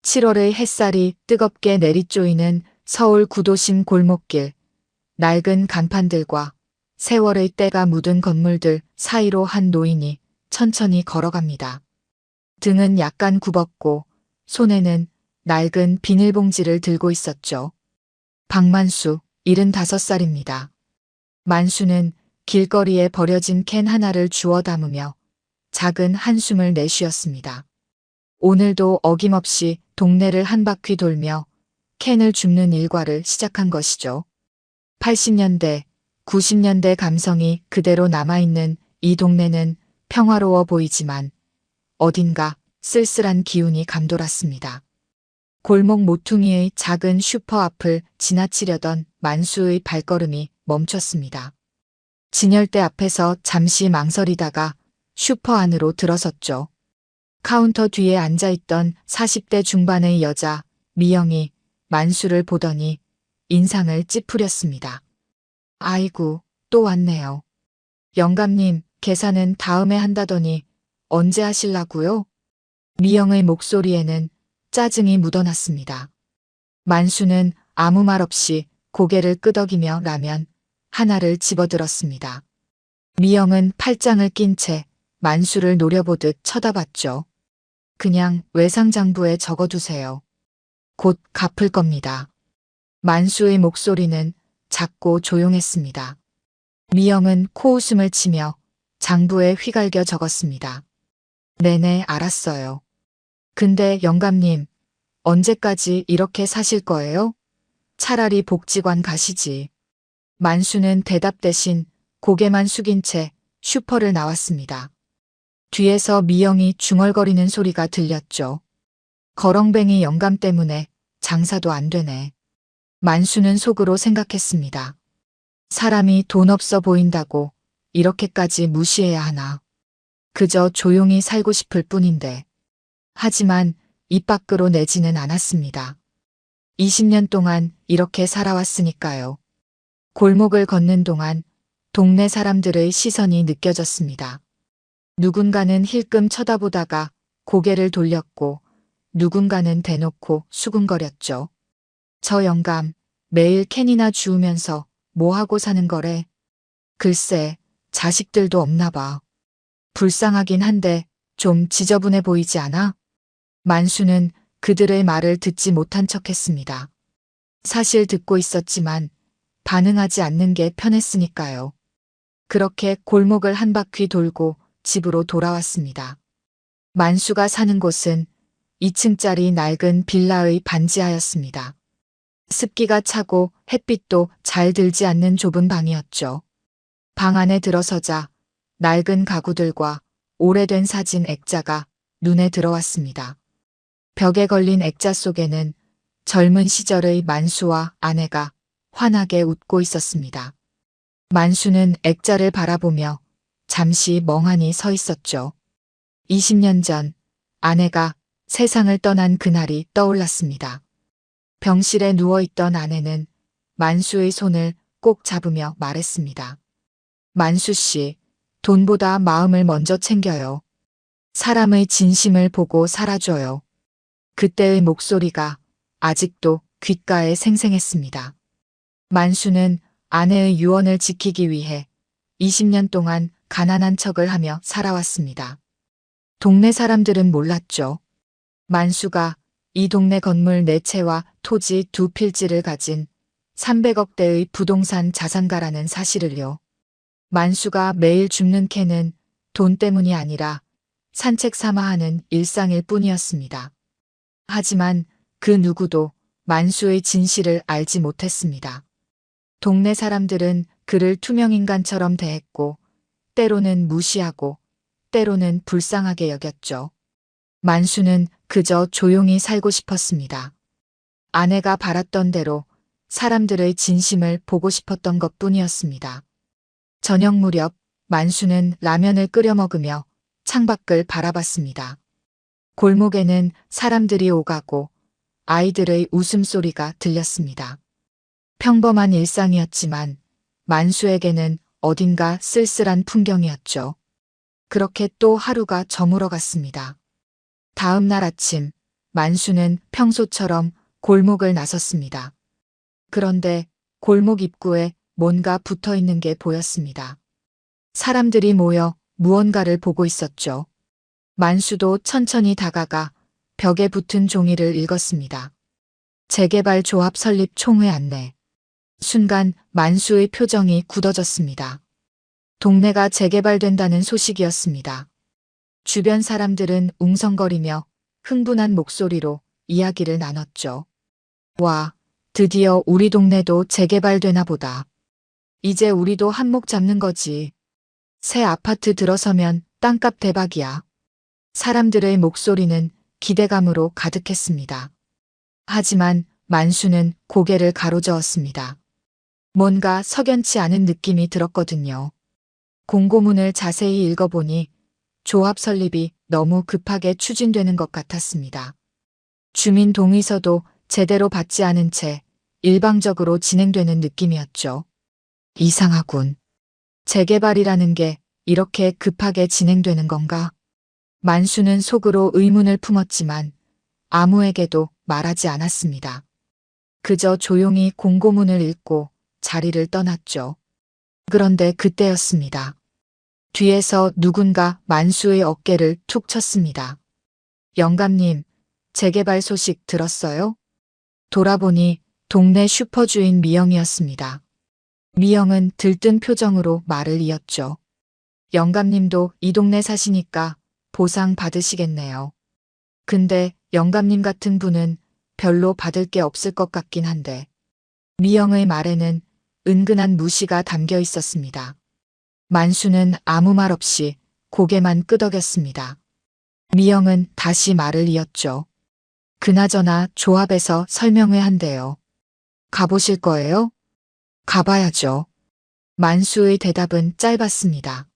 7월의 햇살이 뜨겁게 내리쪼이는 서울 구도심 골목길, 낡은 간판들과 세월의 때가 묻은 건물들 사이로 한 노인이 천천히 걸어갑니다. 등은 약간 굽었고 손에는 낡은 비닐봉지를 들고 있었죠. 박만수, 75살입니다. 만수는 길거리에 버려진 캔 하나를 주워 담으며 작은 한숨을 내쉬었습니다. 오늘도 어김없이 동네를 한 바퀴 돌며 캔을 줍는 일과를 시작한 것이죠. 80년대, 90년대 감성이 그대로 남아있는 이 동네는 평화로워 보이지만 어딘가 쓸쓸한 기운이 감돌았습니다. 골목 모퉁이의 작은 슈퍼 앞을 지나치려던 만수의 발걸음이 멈췄습니다. 진열대 앞에서 잠시 망설이다가 슈퍼 안으로 들어섰죠. 카운터 뒤에 앉아있던 40대 중반의 여자 미영이 만수를 보더니 인상을 찌푸렸습니다. 아이고, 또 왔네요. 영감님, 계산은 다음에 한다더니 언제 하실라고요? 미영의 목소리에는 짜증이 묻어났습니다. 만수는 아무 말 없이 고개를 끄덕이며 라면 하나를 집어들었습니다. 미영은 팔짱을 낀 채 만수를 노려보듯 쳐다봤죠. 그냥 외상장부에 적어두세요. 곧 갚을 겁니다. 만수의 목소리는 작고 조용했습니다. 미영은 코웃음을 치며 장부에 휘갈겨 적었습니다. 네네, 알았어요. 근데 영감님, 언제까지 이렇게 사실 거예요? 차라리 복지관 가시지. 만수는 대답 대신 고개만 숙인 채 슈퍼를 나왔습니다. 뒤에서 미영이 중얼거리는 소리가 들렸죠. 거렁뱅이 영감 때문에 장사도 안 되네. 만수는 속으로 생각했습니다. 사람이 돈 없어 보인다고 이렇게까지 무시해야 하나. 그저 조용히 살고 싶을 뿐인데. 하지만 입 밖으로 내지는 않았습니다. 20년 동안 이렇게 살아왔으니까요. 골목을 걷는 동안 동네 사람들의 시선이 느껴졌습니다. 누군가는 힐끔 쳐다보다가 고개를 돌렸고 누군가는 대놓고 수군거렸죠. 저 영감, 매일 캔이나 주우면서 뭐 하고 사는 거래? 글쎄, 자식들도 없나 봐. 불쌍하긴 한데 좀 지저분해 보이지 않아? 만수는 그들의 말을 듣지 못한 척했습니다. 사실 듣고 있었지만 반응하지 않는 게 편했으니까요. 그렇게 골목을 한 바퀴 돌고 집으로 돌아왔습니다. 만수가 사는 곳은 2층짜리 낡은 빌라의 반지하였습니다. 습기가 차고 햇빛도 잘 들지 않는 좁은 방이었죠. 방 안에 들어서자 낡은 가구들과 오래된 사진 액자가 눈에 들어왔습니다. 벽에 걸린 액자 속에는 젊은 시절의 만수와 아내가 환하게 웃고 있었습니다. 만수는 액자를 바라보며 잠시 멍하니 서 있었죠. 20년 전 아내가 세상을 떠난 그날이 떠올랐습니다. 병실에 누워있던 아내는 만수의 손을 꼭 잡으며 말했습니다. 만수 씨, 돈보다 마음을 먼저 챙겨요. 사람의 진심을 보고 살아줘요. 그때의 목소리가 아직도 귓가에 생생했습니다. 만수는 아내의 유언을 지키기 위해 20년 동안 가난한 척을 하며 살아왔습니다. 동네 사람들은 몰랐죠. 만수가 이 동네 건물 4채와 토지 2필지를 가진 300억대의 부동산 자산가라는 사실을요. 만수가 매일 줍는 캔은 돈 때문이 아니라 산책 삼아 하는 일상일 뿐이었습니다. 하지만 그 누구도 만수의 진실을 알지 못했습니다. 동네 사람들은 그를 투명인간처럼 대했고 때로는 무시하고 때로는 불쌍하게 여겼죠. 만수는 그저 조용히 살고 싶었습니다. 아내가 바랐던 대로 사람들의 진심을 보고 싶었던 것뿐이었습니다. 저녁 무렵 만수는 라면을 끓여 먹으며 창밖을 바라봤습니다. 골목에는 사람들이 오가고 아이들의 웃음소리가 들렸습니다. 평범한 일상이었지만 만수에게는 어딘가 쓸쓸한 풍경이었죠. 그렇게 또 하루가 저물어 갔습니다. 다음 날 아침 만수는 평소처럼 골목을 나섰습니다. 그런데 골목 입구에 뭔가 붙어 있는 게 보였습니다. 사람들이 모여 무언가를 보고 있었죠. 만수도 천천히 다가가 벽에 붙은 종이를 읽었습니다. 재개발 조합 설립 총회 안내. 순간 만수의 표정이 굳어졌습니다. 동네가 재개발된다는 소식이었습니다. 주변 사람들은 웅성거리며 흥분한 목소리로 이야기를 나눴죠. 와, 드디어 우리 동네도 재개발되나 보다. 이제 우리도 한몫 잡는 거지. 새 아파트 들어서면 땅값 대박이야. 사람들의 목소리는 기대감으로 가득했습니다. 하지만 만수는 고개를 가로저었습니다. 뭔가 석연치 않은 느낌이 들었거든요. 공고문을 자세히 읽어보니 조합 설립이 너무 급하게 추진되는 것 같았습니다. 주민 동의서도 제대로 받지 않은 채 일방적으로 진행되는 느낌이었죠. 이상하군. 재개발이라는 게 이렇게 급하게 진행되는 건가? 만수는 속으로 의문을 품었지만 아무에게도 말하지 않았습니다. 그저 조용히 공고문을 읽고 자리를 떠났죠. 그런데 그때였습니다. 뒤에서 누군가 만수의 어깨를 툭 쳤습니다. 영감님, 재개발 소식 들었어요? 돌아보니 동네 슈퍼주인 미영이었습니다. 미영은 들뜬 표정으로 말을 이었죠. 영감님도 이 동네 사시니까 보상 받으시겠네요. 근데 영감님 같은 분은 별로 받을 게 없을 것 같긴 한데. 미영의 말에는 은근한 무시가 담겨 있었습니다. 만수는 아무 말 없이 고개만 끄덕였습니다. 미영은 다시 말을 이었죠. 그나저나 조합에서 설명회 한대요. 가보실 거예요? 가봐야죠. 만수의 대답은 짧았습니다.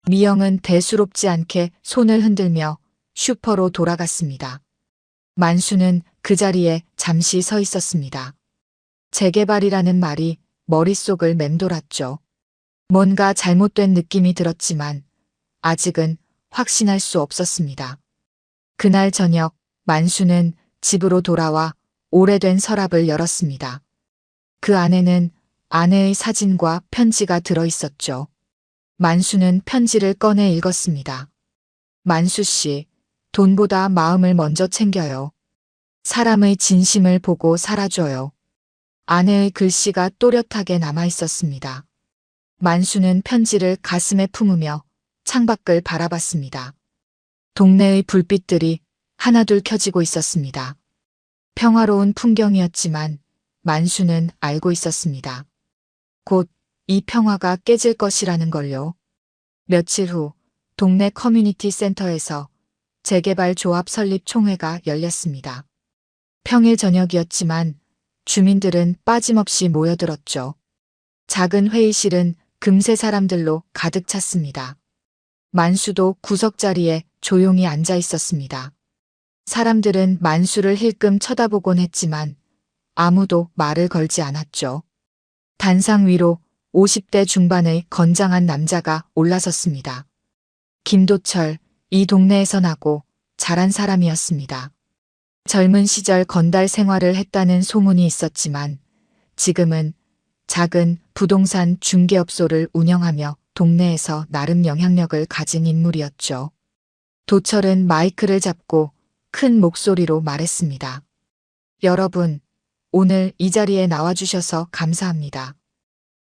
미영은 대수롭지 않게 손을 흔들며 슈퍼로 돌아갔습니다. 만수는 그 자리에 잠시 서 있었습니다. 재개발이라는 말이 머릿속을 맴돌았죠. 뭔가 잘못된 느낌이 들었지만 아직은 확신할 수 없었습니다. 그날 저녁 만수는 집으로 돌아와 오래된 서랍을 열었습니다. 그 안에는 아내의 사진과 편지가 들어 있었죠. 만수는 편지를 꺼내 읽었습니다. 만수 씨, 돈보다 마음을 먼저 챙겨요. 사람의 진심을 보고 살아줘요. 아내의 글씨가 또렷하게 남아 있었습니다. 만수는 편지를 가슴에 품으며 창밖을 바라봤습니다. 동네의 불빛들이 하나둘 켜지고 있었습니다. 평화로운 풍경이었지만 만수는 알고 있었습니다. 곧 이 평화가 깨질 것이라는 걸요. 며칠 후 동네 커뮤니티 센터에서 재개발 조합 설립 총회가 열렸습니다. 평일 저녁이었지만 주민들은 빠짐없이 모여들었죠. 작은 회의실은 금세 사람들로 가득 찼습니다. 만수도 구석자리에 조용히 앉아 있었습니다. 사람들은 만수를 힐끔 쳐다보곤 했지만 아무도 말을 걸지 않았죠. 단상 위로 50대 중반의 건장한 남자가 올라섰습니다. 김도철, 이 동네에서 나고 자란 사람이었습니다. 젊은 시절 건달 생활을 했다는 소문이 있었지만 지금은 작은 부동산 중개업소를 운영하며 동네에서 나름 영향력을 가진 인물이었죠. 도철은 마이크를 잡고 큰 목소리로 말했습니다. 여러분, 오늘 이 자리에 나와주셔서 감사합니다.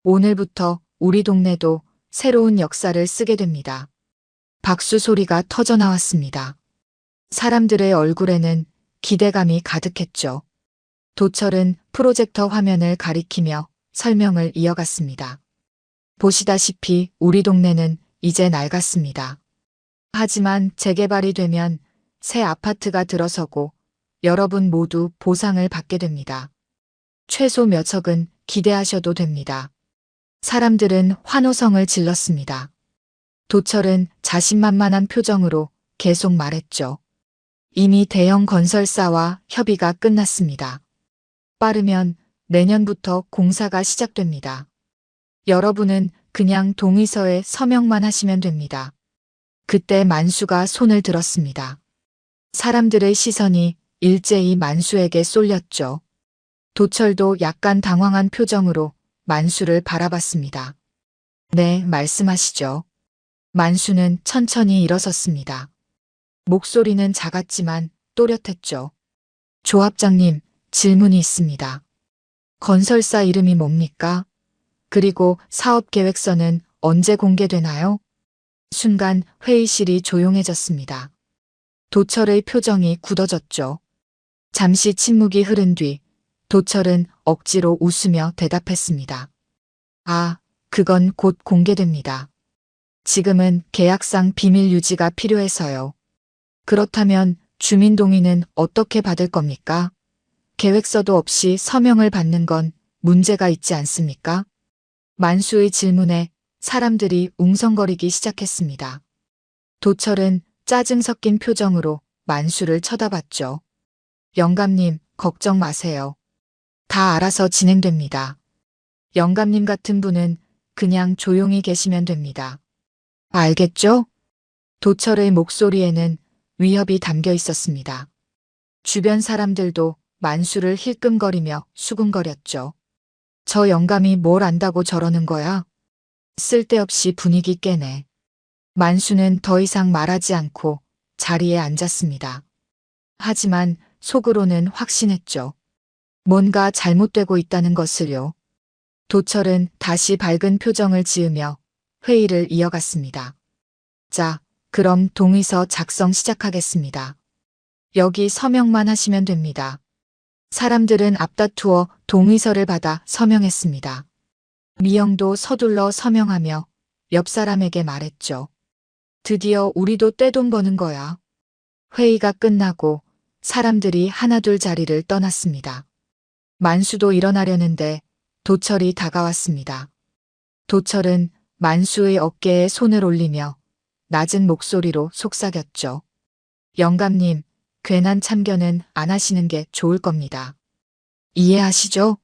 오늘부터 우리 동네도 새로운 역사를 쓰게 됩니다. 박수 소리가 터져 나왔습니다. 사람들의 얼굴에는 기대감이 가득했죠. 도철은 프로젝터 화면을 가리키며 설명을 이어갔습니다. 보시다시피 우리 동네는 이제 낡았습니다. 하지만 재개발이 되면 새 아파트가 들어서고 여러분 모두 보상을 받게 됩니다. 최소 몇 억은 기대하셔도 됩니다. 사람들은 환호성을 질렀습니다. 도철은 자신만만한 표정으로 계속 말했죠. 이미 대형 건설사와 협의가 끝났습니다. 빠르면 내년부터 공사가 시작됩니다. 여러분은 그냥 동의서에 서명만 하시면 됩니다. 그때 만수가 손을 들었습니다. 사람들의 시선이 일제히 만수에게 쏠렸죠. 도철도 약간 당황한 표정으로 만수를 바라봤습니다. 네, 말씀하시죠. 만수는 천천히 일어섰습니다. 목소리는 작았지만 또렷했죠. 조합장님, 질문이 있습니다. 건설사 이름이 뭡니까? 그리고 사업계획서는 언제 공개되나요? 순간 회의실이 조용해졌습니다. 도철의 표정이 굳어졌죠. 잠시 침묵이 흐른 뒤 도철은 억지로 웃으며 대답했습니다. 아, 그건 곧 공개됩니다. 지금은 계약상 비밀 유지가 필요해서요. 그렇다면 주민 동의는 어떻게 받을 겁니까? 계획서도 없이 서명을 받는 건 문제가 있지 않습니까? 만수의 질문에 사람들이 웅성거리기 시작했습니다. 도철은 짜증 섞인 표정으로 만수를 쳐다봤죠. 영감님, 걱정 마세요. 다 알아서 진행됩니다. 영감님 같은 분은 그냥 조용히 계시면 됩니다. 알겠죠? 도철의 목소리에는 위협이 담겨 있었습니다. 주변 사람들도 만수를 힐끔거리며 수군거렸죠. 저 영감이 뭘 안다고 저러는 거야? 쓸데없이 분위기 깨네. 만수는 더 이상 말하지 않고 자리에 앉았습니다. 하지만 속으로는 확신했죠. 뭔가 잘못되고 있다는 것을요. 도철은 다시 밝은 표정을 지으며 회의를 이어갔습니다. 자, 그럼 동의서 작성 시작하겠습니다. 여기 서명만 하시면 됩니다. 사람들은 앞다투어 동의서를 받아 서명했습니다. 미영도 서둘러 서명하며 옆 사람에게 말했죠. 드디어 우리도 떼돈 버는 거야. 회의가 끝나고 사람들이 하나둘 자리를 떠났습니다. 만수도 일어나려는데 도철이 다가왔습니다. 도철은 만수의 어깨에 손을 올리며 낮은 목소리로 속삭였죠. 영감님, 괜한 참견은 안 하시는 게 좋을 겁니다. 이해하시죠?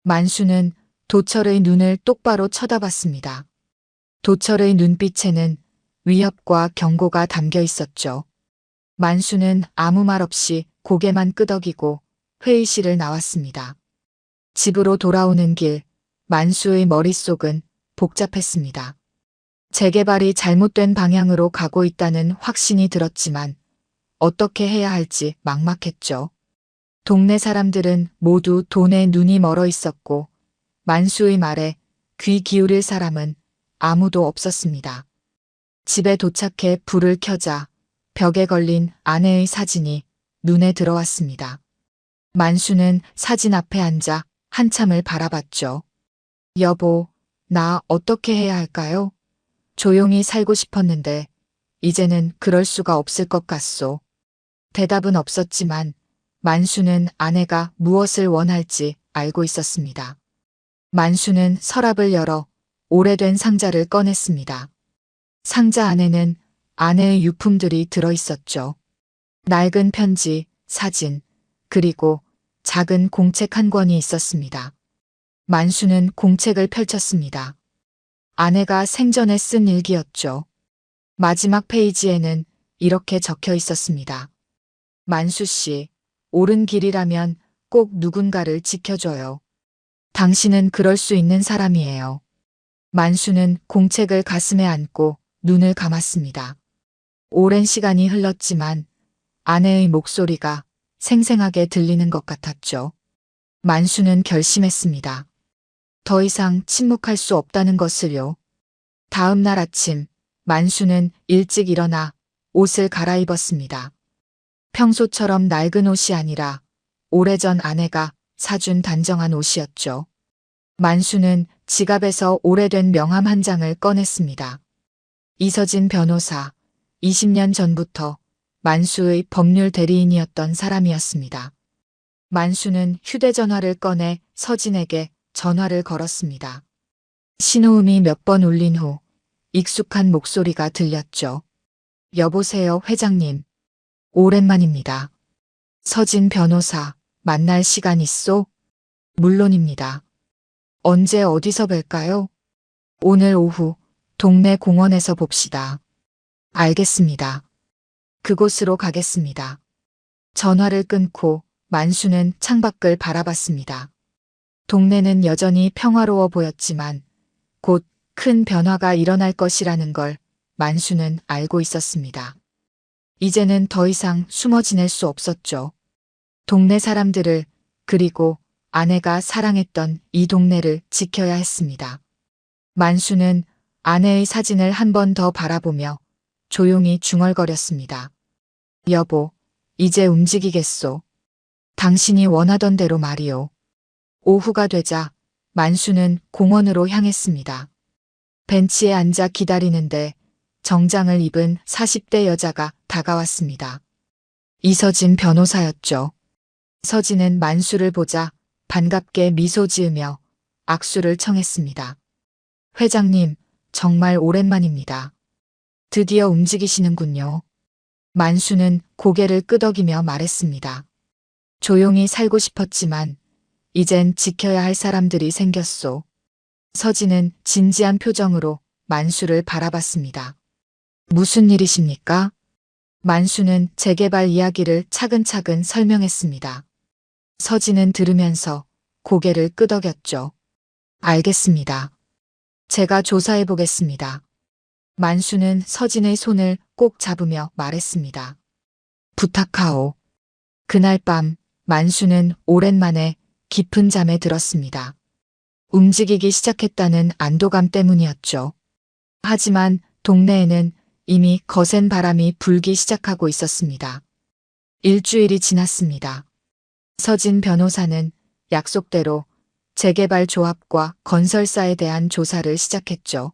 만수는 도철의 눈을 똑바로 쳐다봤습니다. 도철의 눈빛에는 위협과 경고가 담겨 있었죠. 만수는 아무 말 없이 고개만 끄덕이고 회의실을 나왔습니다. 집으로 돌아오는 길, 만수의 머릿속은 복잡했습니다. 재개발이 잘못된 방향으로 가고 있다는 확신이 들었지만 어떻게 해야 할지 막막했죠. 동네 사람들은 모두 돈에 눈이 멀어 있었고 만수의 말에 귀 기울일 사람은 아무도 없었습니다. 집에 도착해 불을 켜자 벽에 걸린 아내의 사진이 눈에 들어왔습니다. 만수는 사진 앞에 앉아 한참을 바라봤죠. 여보, 나 어떻게 해야 할까요? 조용히 살고 싶었는데 이제는 그럴 수가 없을 것 같소. 대답은 없었지만 만수는 아내가 무엇을 원할지 알고 있었습니다. 만수는 서랍을 열어 오래된 상자를 꺼냈습니다. 상자 안에는 아내의 유품들이 들어있었죠. 낡은 편지, 사진, 그리고 작은 공책 한 권이 있었습니다. 만수는 공책을 펼쳤습니다. 아내가 생전에 쓴 일기였죠. 마지막 페이지에는 이렇게 적혀 있었습니다. 만수 씨, 옳은 길이라면 꼭 누군가를 지켜줘요. 당신은 그럴 수 있는 사람이에요. 만수는 공책을 가슴에 안고 눈을 감았습니다. 오랜 시간이 흘렀지만 아내의 목소리가 생생하게 들리는 것 같았죠. 만수는 결심했습니다. 더 이상 침묵할 수 없다는 것을요. 다음 날 아침, 만수는 일찍 일어나 옷을 갈아입었습니다. 평소처럼 낡은 옷이 아니라 오래전 아내가 사준 단정한 옷이었죠. 만수는 지갑에서 오래된 명함 한 장을 꺼냈습니다. 이서진 변호사, 20년 전부터 만수의 법률 대리인이었던 사람이었습니다. 만수는 휴대전화를 꺼내 서진에게 전화를 걸었습니다. 신호음이 몇 번 울린 후 익숙한 목소리가 들렸죠. 여보세요, 회장님. 오랜만입니다. 서진 변호사, 만날 시간 있소? 물론입니다. 언제 어디서 뵐까요? 오늘 오후 동네 공원에서 봅시다. 알겠습니다. 그곳으로 가겠습니다. 전화를 끊고 만수는 창밖을 바라봤습니다. 동네는 여전히 평화로워 보였지만 곧 큰 변화가 일어날 것이라는 걸 만수는 알고 있었습니다. 이제는 더 이상 숨어 지낼 수 없었죠. 동네 사람들을, 그리고 아내가 사랑했던 이 동네를 지켜야 했습니다. 만수는 아내의 사진을 한 번 더 바라보며 조용히 중얼거렸습니다. 여보, 이제 움직이겠소. 당신이 원하던 대로 말이오. 오후가 되자 만수는 공원으로 향했습니다. 벤치에 앉아 기다리는데 정장을 입은 40대 여자가 다가왔습니다. 이서진 변호사였죠. 서진은 만수를 보자 반갑게 미소 지으며 악수를 청했습니다. 회장님, 정말 오랜만입니다. 드디어 움직이시는군요. 만수는 고개를 끄덕이며 말했습니다. 조용히 살고 싶었지만 이젠 지켜야 할 사람들이 생겼소. 서진은 진지한 표정으로 만수를 바라봤습니다. 무슨 일이십니까? 만수는 재개발 이야기를 차근차근 설명했습니다. 서진은 들으면서 고개를 끄덕였죠. 알겠습니다. 제가 조사해 보겠습니다. 만수는 서진의 손을 꼭 잡으며 말했습니다. 부탁하오. 그날 밤 만수는 오랜만에 깊은 잠에 들었습니다. 움직이기 시작했다는 안도감 때문이었죠. 하지만 동네에는 이미 거센 바람이 불기 시작하고 있었습니다. 일주일이 지났습니다. 서진 변호사는 약속대로 재개발 조합과 건설사에 대한 조사를 시작했죠.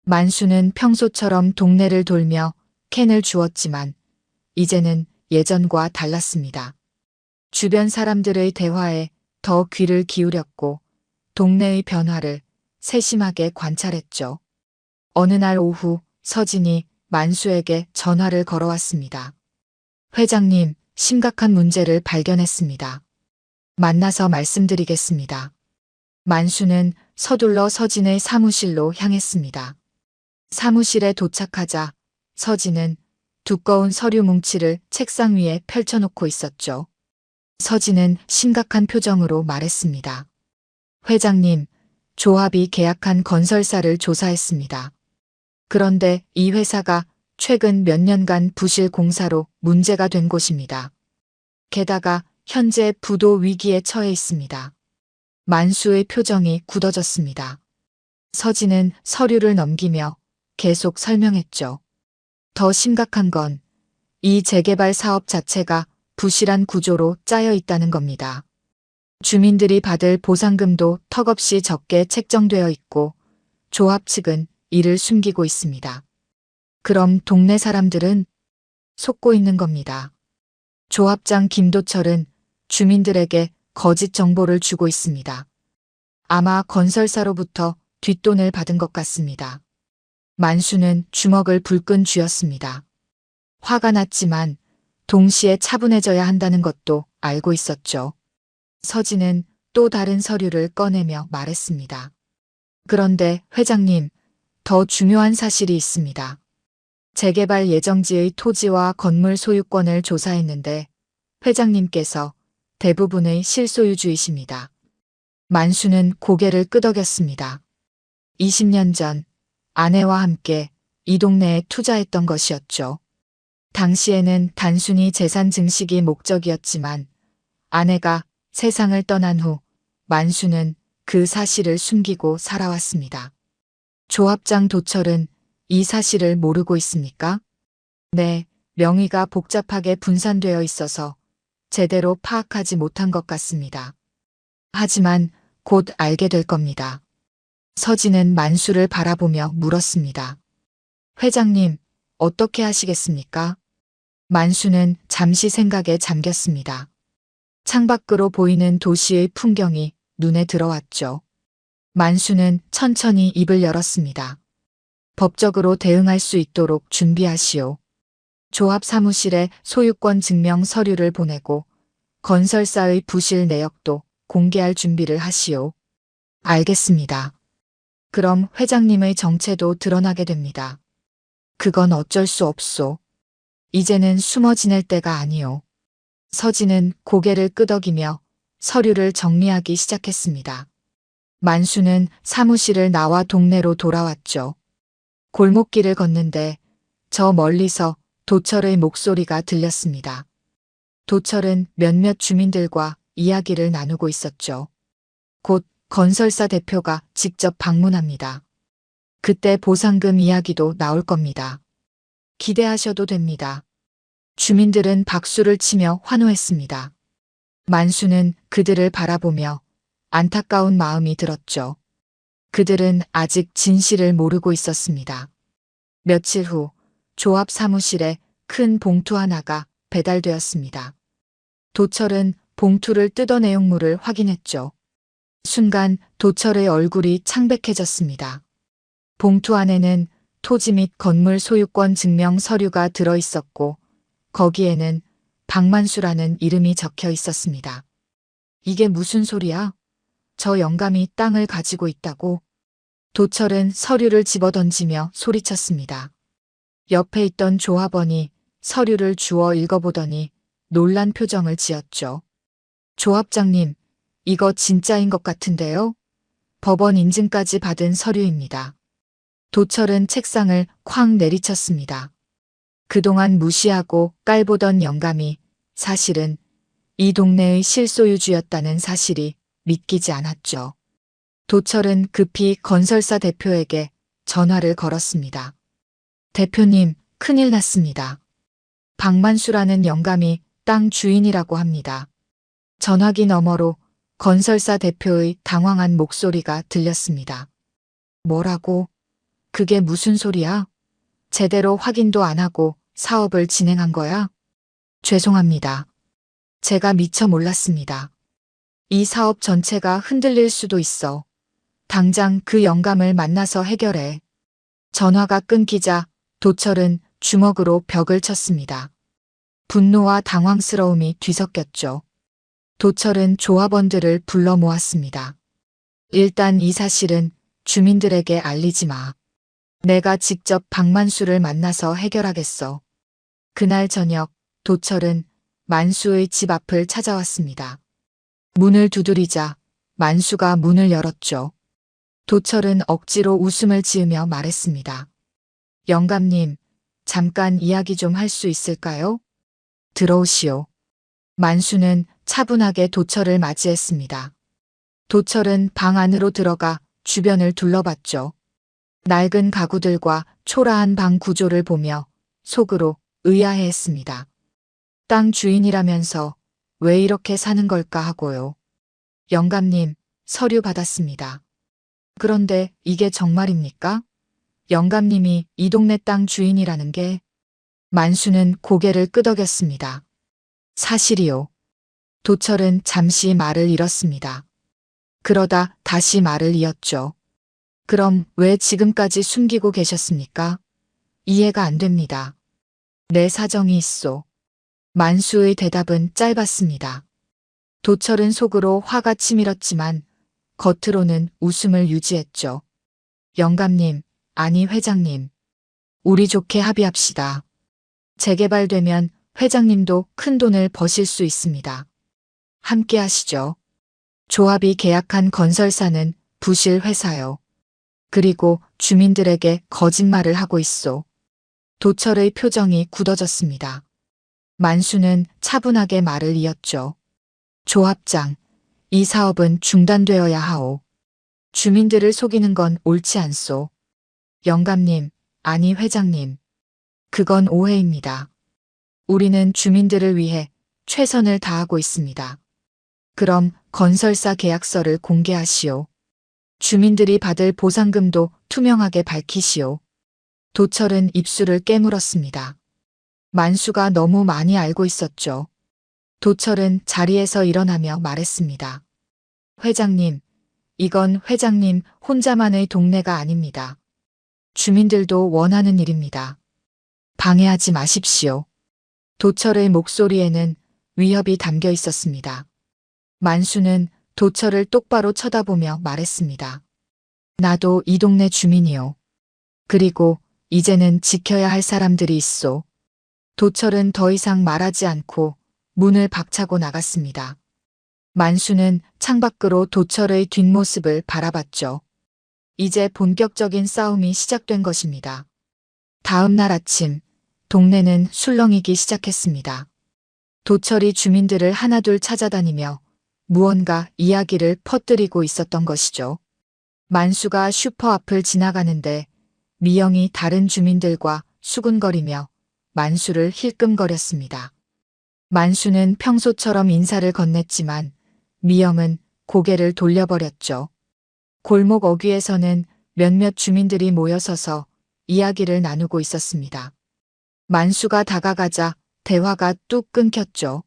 만수는 평소처럼 동네를 돌며 캔을 주었지만 이제는 예전과 달랐습니다. 주변 사람들의 대화에 더 귀를 기울였고 동네의 변화를 세심하게 관찰했죠. 어느 날 오후 서진이 만수에게 전화를 걸어왔습니다. 회장님, 심각한 문제를 발견했습니다. 만나서 말씀드리겠습니다. 만수는 서둘러 서진의 사무실로 향했습니다. 사무실에 도착하자 서진은 두꺼운 서류 뭉치를 책상 위에 펼쳐놓고 있었죠. 서진은 심각한 표정으로 말했습니다. 회장님, 조합이 계약한 건설사를 조사했습니다. 그런데 이 회사가 최근 몇 년간 부실 공사로 문제가 된 곳입니다. 게다가 현재 부도 위기에 처해 있습니다. 만수의 표정이 굳어졌습니다. 서진은 서류를 넘기며 계속 설명했죠. 더 심각한 건 이 재개발 사업 자체가 부실한 구조로 짜여 있다는 겁니다. 주민들이 받을 보상금도 턱없이 적게 책정되어 있고 조합 측은 이를 숨기고 있습니다. 그럼 동네 사람들은 속고 있는 겁니다. 조합장 김도철은 주민들에게 거짓 정보를 주고 있습니다. 아마 건설사로부터 뒷돈을 받은 것 같습니다. 만수는 주먹을 불끈 쥐었습니다. 화가 났지만 동시에 차분해져야 한다는 것도 알고 있었죠. 서진은 또 다른 서류를 꺼내며 말했습니다. 그런데 회장님, 더 중요한 사실이 있습니다. 재개발 예정지의 토지와 건물 소유권을 조사했는데 회장님께서 대부분의 실소유주이십니다. 만수는 고개를 끄덕였습니다. 20년 전 아내와 함께 이 동네에 투자했던 것이었죠. 당시에는 단순히 재산 증식이 목적이었지만 아내가 세상을 떠난 후 만수는 그 사실을 숨기고 살아왔습니다. 조합장 도철은 이 사실을 모르고 있습니까? 네, 명의가 복잡하게 분산되어 있어서 제대로 파악하지 못한 것 같습니다. 하지만 곧 알게 될 겁니다. 서진은 만수를 바라보며 물었습니다. 회장님, 어떻게 하시겠습니까? 만수는 잠시 생각에 잠겼습니다. 창밖으로 보이는 도시의 풍경이 눈에 들어왔죠. 만수는 천천히 입을 열었습니다. 법적으로 대응할 수 있도록 준비하시오. 조합 사무실에 소유권 증명 서류를 보내고 건설사의 부실 내역도 공개할 준비를 하시오. 알겠습니다. 그럼 회장님의 정체도 드러나게 됩니다. 그건 어쩔 수 없소. 이제는 숨어 지낼 때가 아니오. 서진은 고개를 끄덕이며 서류를 정리하기 시작했습니다. 만수는 사무실을 나와 동네로 돌아왔죠. 골목길을 걷는데 저 멀리서 도철의 목소리가 들렸습니다. 도철은 몇몇 주민들과 이야기를 나누고 있었죠. 곧 건설사 대표가 직접 방문합니다. 그때 보상금 이야기도 나올 겁니다. 기대하셔도 됩니다. 주민들은 박수를 치며 환호했습니다. 만수는 그들을 바라보며 안타까운 마음이 들었죠. 그들은 아직 진실을 모르고 있었습니다. 며칠 후 조합 사무실에 큰 봉투 하나가 배달되었습니다. 도철은 봉투를 뜯어 내용물을 확인했죠. 순간 도철의 얼굴이 창백해졌습니다. 봉투 안에는 토지 및 건물 소유권 증명 서류가 들어 있었고 거기에는 박만수라는 이름이 적혀 있었습니다. 이게 무슨 소리야? 저 영감이 땅을 가지고 있다고? 도철은 서류를 집어던지며 소리쳤습니다. 옆에 있던 조합원이 서류를 주워 읽어보더니 놀란 표정을 지었죠. 조합장님, 이거 진짜인 것 같은데요? 법원 인증까지 받은 서류입니다. 도철은 책상을 쾅 내리쳤습니다. 그동안 무시하고 깔보던 영감이 사실은 이 동네의 실소유주였다는 사실이 믿기지 않았죠. 도철은 급히 건설사 대표에게 전화를 걸었습니다. 대표님, 큰일 났습니다. 박만수라는 영감이 땅 주인이라고 합니다. 전화기 너머로 건설사 대표의 당황한 목소리가 들렸습니다. 뭐라고? 그게 무슨 소리야? 제대로 확인도 안 하고 사업을 진행한 거야? 죄송합니다. 제가 미처 몰랐습니다. 이 사업 전체가 흔들릴 수도 있어. 당장 그 영감을 만나서 해결해. 전화가 끊기자 도철은 주먹으로 벽을 쳤습니다. 분노와 당황스러움이 뒤섞였죠. 도철은 조합원들을 불러 모았습니다. 일단 이 사실은 주민들에게 알리지 마. 내가 직접 박만수를 만나서 해결하겠어. 그날 저녁 도철은 만수의 집 앞을 찾아왔습니다. 문을 두드리자 만수가 문을 열었죠. 도철은 억지로 웃음을 지으며 말했습니다. 영감님, 잠깐 이야기 좀 할 수 있을까요? 들어오시오. 만수는 차분하게 도철을 맞이했습니다. 도철은 방 안으로 들어가 주변을 둘러봤죠. 낡은 가구들과 초라한 방 구조를 보며 속으로 의아해했습니다. 땅 주인이라면서 왜 이렇게 사는 걸까 하고요. 영감님, 서류 받았습니다. 그런데 이게 정말입니까? 영감님이 이 동네 땅 주인이라는 게? 만수는 고개를 끄덕였습니다. 사실이요. 도철은 잠시 말을 잃었습니다. 그러다 다시 말을 이었죠. 그럼 왜 지금까지 숨기고 계셨습니까? 이해가 안 됩니다. 내 사정이 있소. 만수의 대답은 짧았습니다. 도철은 속으로 화가 치밀었지만 겉으로는 웃음을 유지했죠. 영감님, 아니 회장님. 우리 좋게 합의합시다. 재개발되면 회장님도 큰 돈을 버실 수 있습니다. 함께 하시죠. 조합이 계약한 건설사는 부실 회사요. 그리고 주민들에게 거짓말을 하고 있소. 도철의 표정이 굳어졌습니다. 만수는 차분하게 말을 이었죠. 조합장, 이 사업은 중단되어야 하오. 주민들을 속이는 건 옳지 않소. 영감님, 아니 회장님. 그건 오해입니다. 우리는 주민들을 위해 최선을 다하고 있습니다. 그럼 건설사 계약서를 공개하시오. 주민들이 받을 보상금도 투명하게 밝히시오. 도철은 입술을 깨물었습니다. 만수가 너무 많이 알고 있었죠. 도철은 자리에서 일어나며 말했습니다. 회장님, 이건 회장님 혼자만의 동네가 아닙니다. 주민들도 원하는 일입니다. 방해하지 마십시오. 도철의 목소리에는 위협이 담겨 있었습니다. 만수는 도철을 똑바로 쳐다보며 말했습니다. 나도 이 동네 주민이요. 그리고 이제는 지켜야 할 사람들이 있소. 도철은 더 이상 말하지 않고 문을 박차고 나갔습니다. 만수는 창밖으로 도철의 뒷모습을 바라봤죠. 이제 본격적인 싸움이 시작된 것입니다. 다음 날 아침, 동네는 술렁이기 시작했습니다. 도철이 주민들을 하나둘 찾아다니며 무언가 이야기를 퍼뜨리고 있었던 것이죠. 만수가 슈퍼 앞을 지나가는데 미영이 다른 주민들과 수군거리며 만수를 힐끔거렸습니다. 만수는 평소처럼 인사를 건넸지만 미영은 고개를 돌려버렸죠. 골목 어귀에서는 몇몇 주민들이 모여서서 이야기를 나누고 있었습니다. 만수가 다가가자 대화가 뚝 끊겼죠.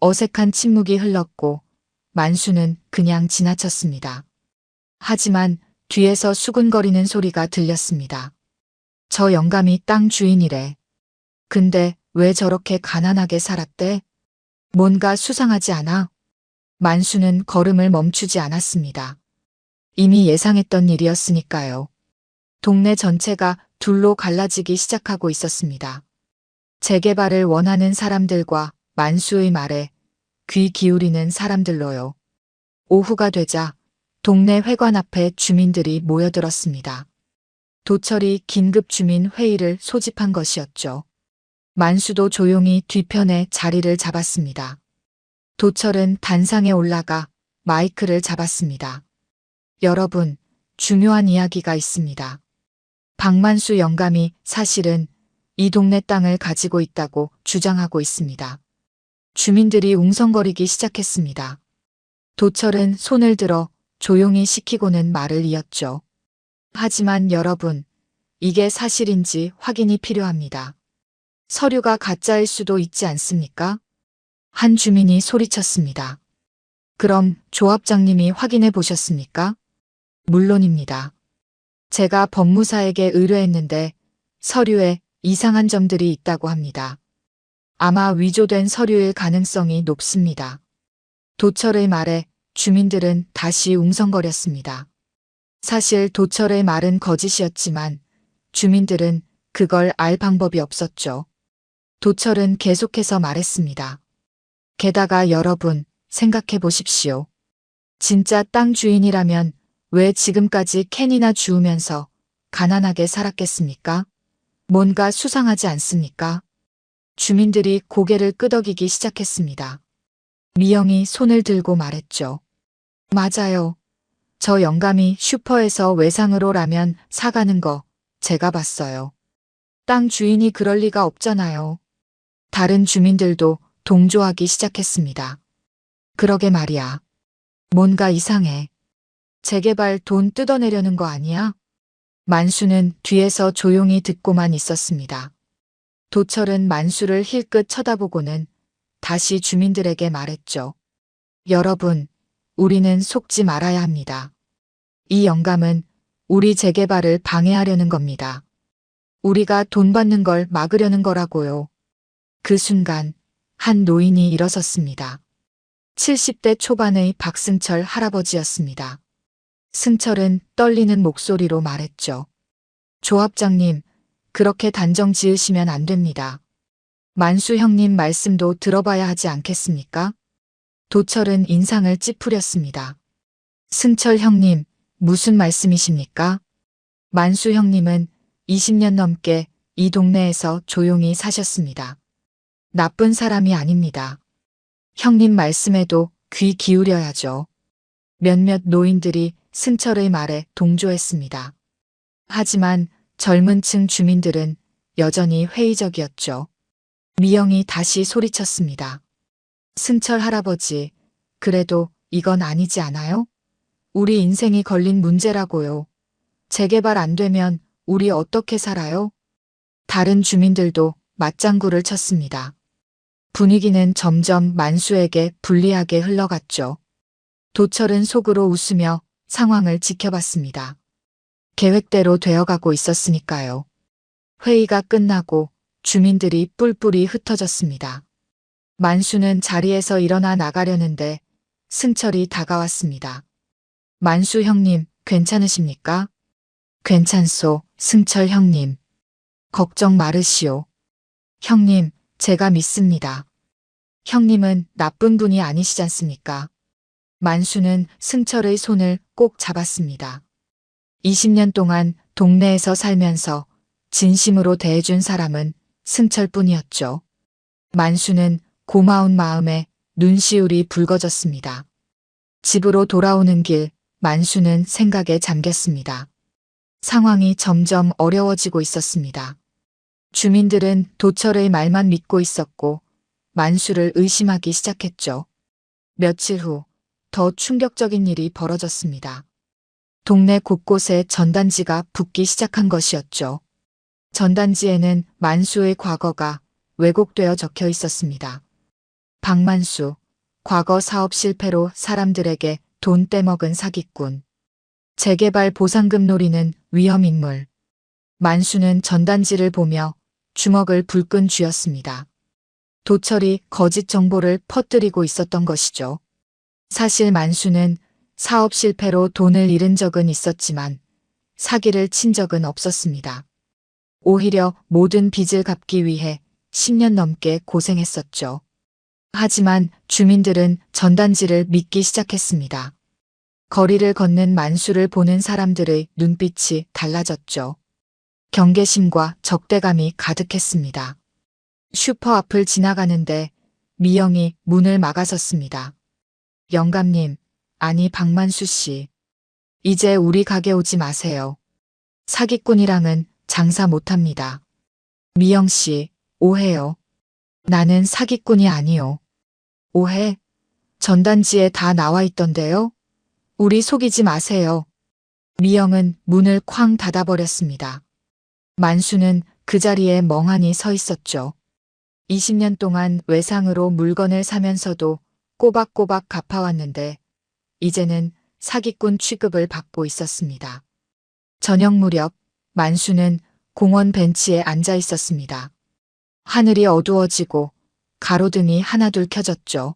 어색한 침묵이 흘렀고 만수는 그냥 지나쳤습니다. 하지만 뒤에서 수군거리는 소리가 들렸습니다. 저 영감이 땅 주인이래. 근데 왜 저렇게 가난하게 살았대? 뭔가 수상하지 않아? 만수는 걸음을 멈추지 않았습니다. 이미 예상했던 일이었으니까요. 동네 전체가 둘로 갈라지기 시작하고 있었습니다. 재개발을 원하는 사람들과 만수의 말에 귀 기울이는 사람들로요. 오후가 되자 동네 회관 앞에 주민들이 모여들었습니다. 도철이 긴급 주민 회의를 소집한 것이었죠. 만수도 조용히 뒤편에 자리를 잡았습니다. 도철은 단상에 올라가 마이크를 잡았습니다. 여러분, 중요한 이야기가 있습니다. 박만수 영감이 사실은 이 동네 땅을 가지고 있다고 주장하고 있습니다. 주민들이 웅성거리기 시작했습니다. 도철은 손을 들어 조용히 시키고는 말을 이었죠. 하지만 여러분, 이게 사실인지 확인이 필요합니다. 서류가 가짜일 수도 있지 않습니까? 한 주민이 소리쳤습니다. 그럼 조합장님이 확인해 보셨습니까? 물론입니다. 제가 법무사에게 의뢰했는데 서류에 이상한 점들이 있다고 합니다. 아마 위조된 서류일 가능성이 높습니다. 도철의 말에 주민들은 다시 웅성거렸습니다. 사실 도철의 말은 거짓이었지만 주민들은 그걸 알 방법이 없었죠. 도철은 계속해서 말했습니다. 게다가 여러분, 생각해 보십시오. 진짜 땅 주인이라면 왜 지금까지 캔이나 주우면서 가난하게 살았겠습니까? 뭔가 수상하지 않습니까? 주민들이 고개를 끄덕이기 시작했습니다. 미영이 손을 들고 말했죠. 맞아요. 저 영감이 슈퍼에서 외상으로 라면 사가는 거 제가 봤어요. 땅 주인이 그럴 리가 없잖아요. 다른 주민들도 동조하기 시작했습니다. 그러게 말이야. 뭔가 이상해. 재개발 돈 뜯어내려는 거 아니야? 만수는 뒤에서 조용히 듣고만 있었습니다. 도철은 만수를 힐끗 쳐다보고는 다시 주민들에게 말했죠. 여러분, 우리는 속지 말아야 합니다. 이 영감은 우리 재개발을 방해하려는 겁니다. 우리가 돈 받는 걸 막으려는 거라고요. 그 순간 한 노인이 일어섰습니다. 70대 초반의 박승철 할아버지였습니다. 승철은 떨리는 목소리로 말했죠. 조합장님, 그렇게 단정 지으시면 안 됩니다. 만수 형님 말씀도 들어봐야 하지 않겠습니까? 도철은 인상을 찌푸렸습니다. 승철 형님, 무슨 말씀이십니까? 만수 형님은 20년 넘게 이 동네에서 조용히 사셨습니다. 나쁜 사람이 아닙니다. 형님 말씀에도 귀 기울여야죠. 몇몇 노인들이 승철의 말에 동조했습니다. 하지만 젊은 층 주민들은 여전히 회의적이었죠. 미영이 다시 소리쳤습니다. 승철 할아버지, 그래도 이건 아니지 않아요? 우리 인생이 걸린 문제라고요. 재개발 안 되면 우리 어떻게 살아요? 다른 주민들도 맞장구를 쳤습니다. 분위기는 점점 만수에게 불리하게 흘러갔죠. 도철은 속으로 웃으며 상황을 지켜봤습니다. 계획대로 되어가고 있었으니까요. 회의가 끝나고 주민들이 뿔뿔이 흩어졌습니다. 만수는 자리에서 일어나 나가려는데 승철이 다가왔습니다. 만수 형님, 괜찮으십니까? 괜찮소, 승철 형님. 걱정 말으시오. 형님, 제가 믿습니다. 형님은 나쁜 분이 아니시잖습니까? 만수는 승철의 손을 꼭 잡았습니다. 20년 동안 동네에서 살면서 진심으로 대해준 사람은 승철뿐이었죠. 만수는 고마운 마음에 눈시울이 붉어졌습니다. 집으로 돌아오는 길, 만수는 생각에 잠겼습니다. 상황이 점점 어려워지고 있었습니다. 주민들은 도철의 말만 믿고 있었고 만수를 의심하기 시작했죠. 며칠 후 더 충격적인 일이 벌어졌습니다. 동네 곳곳에 전단지가 붙기 시작한 것이었죠. 전단지에는 만수의 과거가 왜곡되어 적혀 있었습니다. 박만수, 과거 사업 실패로 사람들에게 돈 떼먹은 사기꾼. 재개발 보상금 노리는 위험인물. 만수는 전단지를 보며 주먹을 불끈 쥐었습니다. 도철이 거짓 정보를 퍼뜨리고 있었던 것이죠. 사실 만수는 사업 실패로 돈을 잃은 적은 있었지만 사기를 친 적은 없었습니다. 오히려 모든 빚을 갚기 위해 10년 넘게 고생했었죠. 하지만 주민들은 전단지를 믿기 시작했습니다. 거리를 걷는 만수를 보는 사람들의 눈빛이 달라졌죠. 경계심과 적대감이 가득했습니다. 슈퍼 앞을 지나가는데 미영이 문을 막아섰습니다. 영감님, 아니 박만수 씨. 이제 우리 가게 오지 마세요. 사기꾼이랑은 장사 못합니다. 미영 씨, 오해요. 나는 사기꾼이 아니요. 오해? 전단지에 다 나와 있던데요? 우리 속이지 마세요. 미영은 문을 쾅 닫아버렸습니다. 만수는 그 자리에 멍하니 서 있었죠. 20년 동안 외상으로 물건을 사면서도 꼬박꼬박 갚아왔는데 이제는 사기꾼 취급을 받고 있었습니다. 저녁 무렵 만수는 공원 벤치에 앉아 있었습니다. 하늘이 어두워지고 가로등이 하나둘 켜졌죠.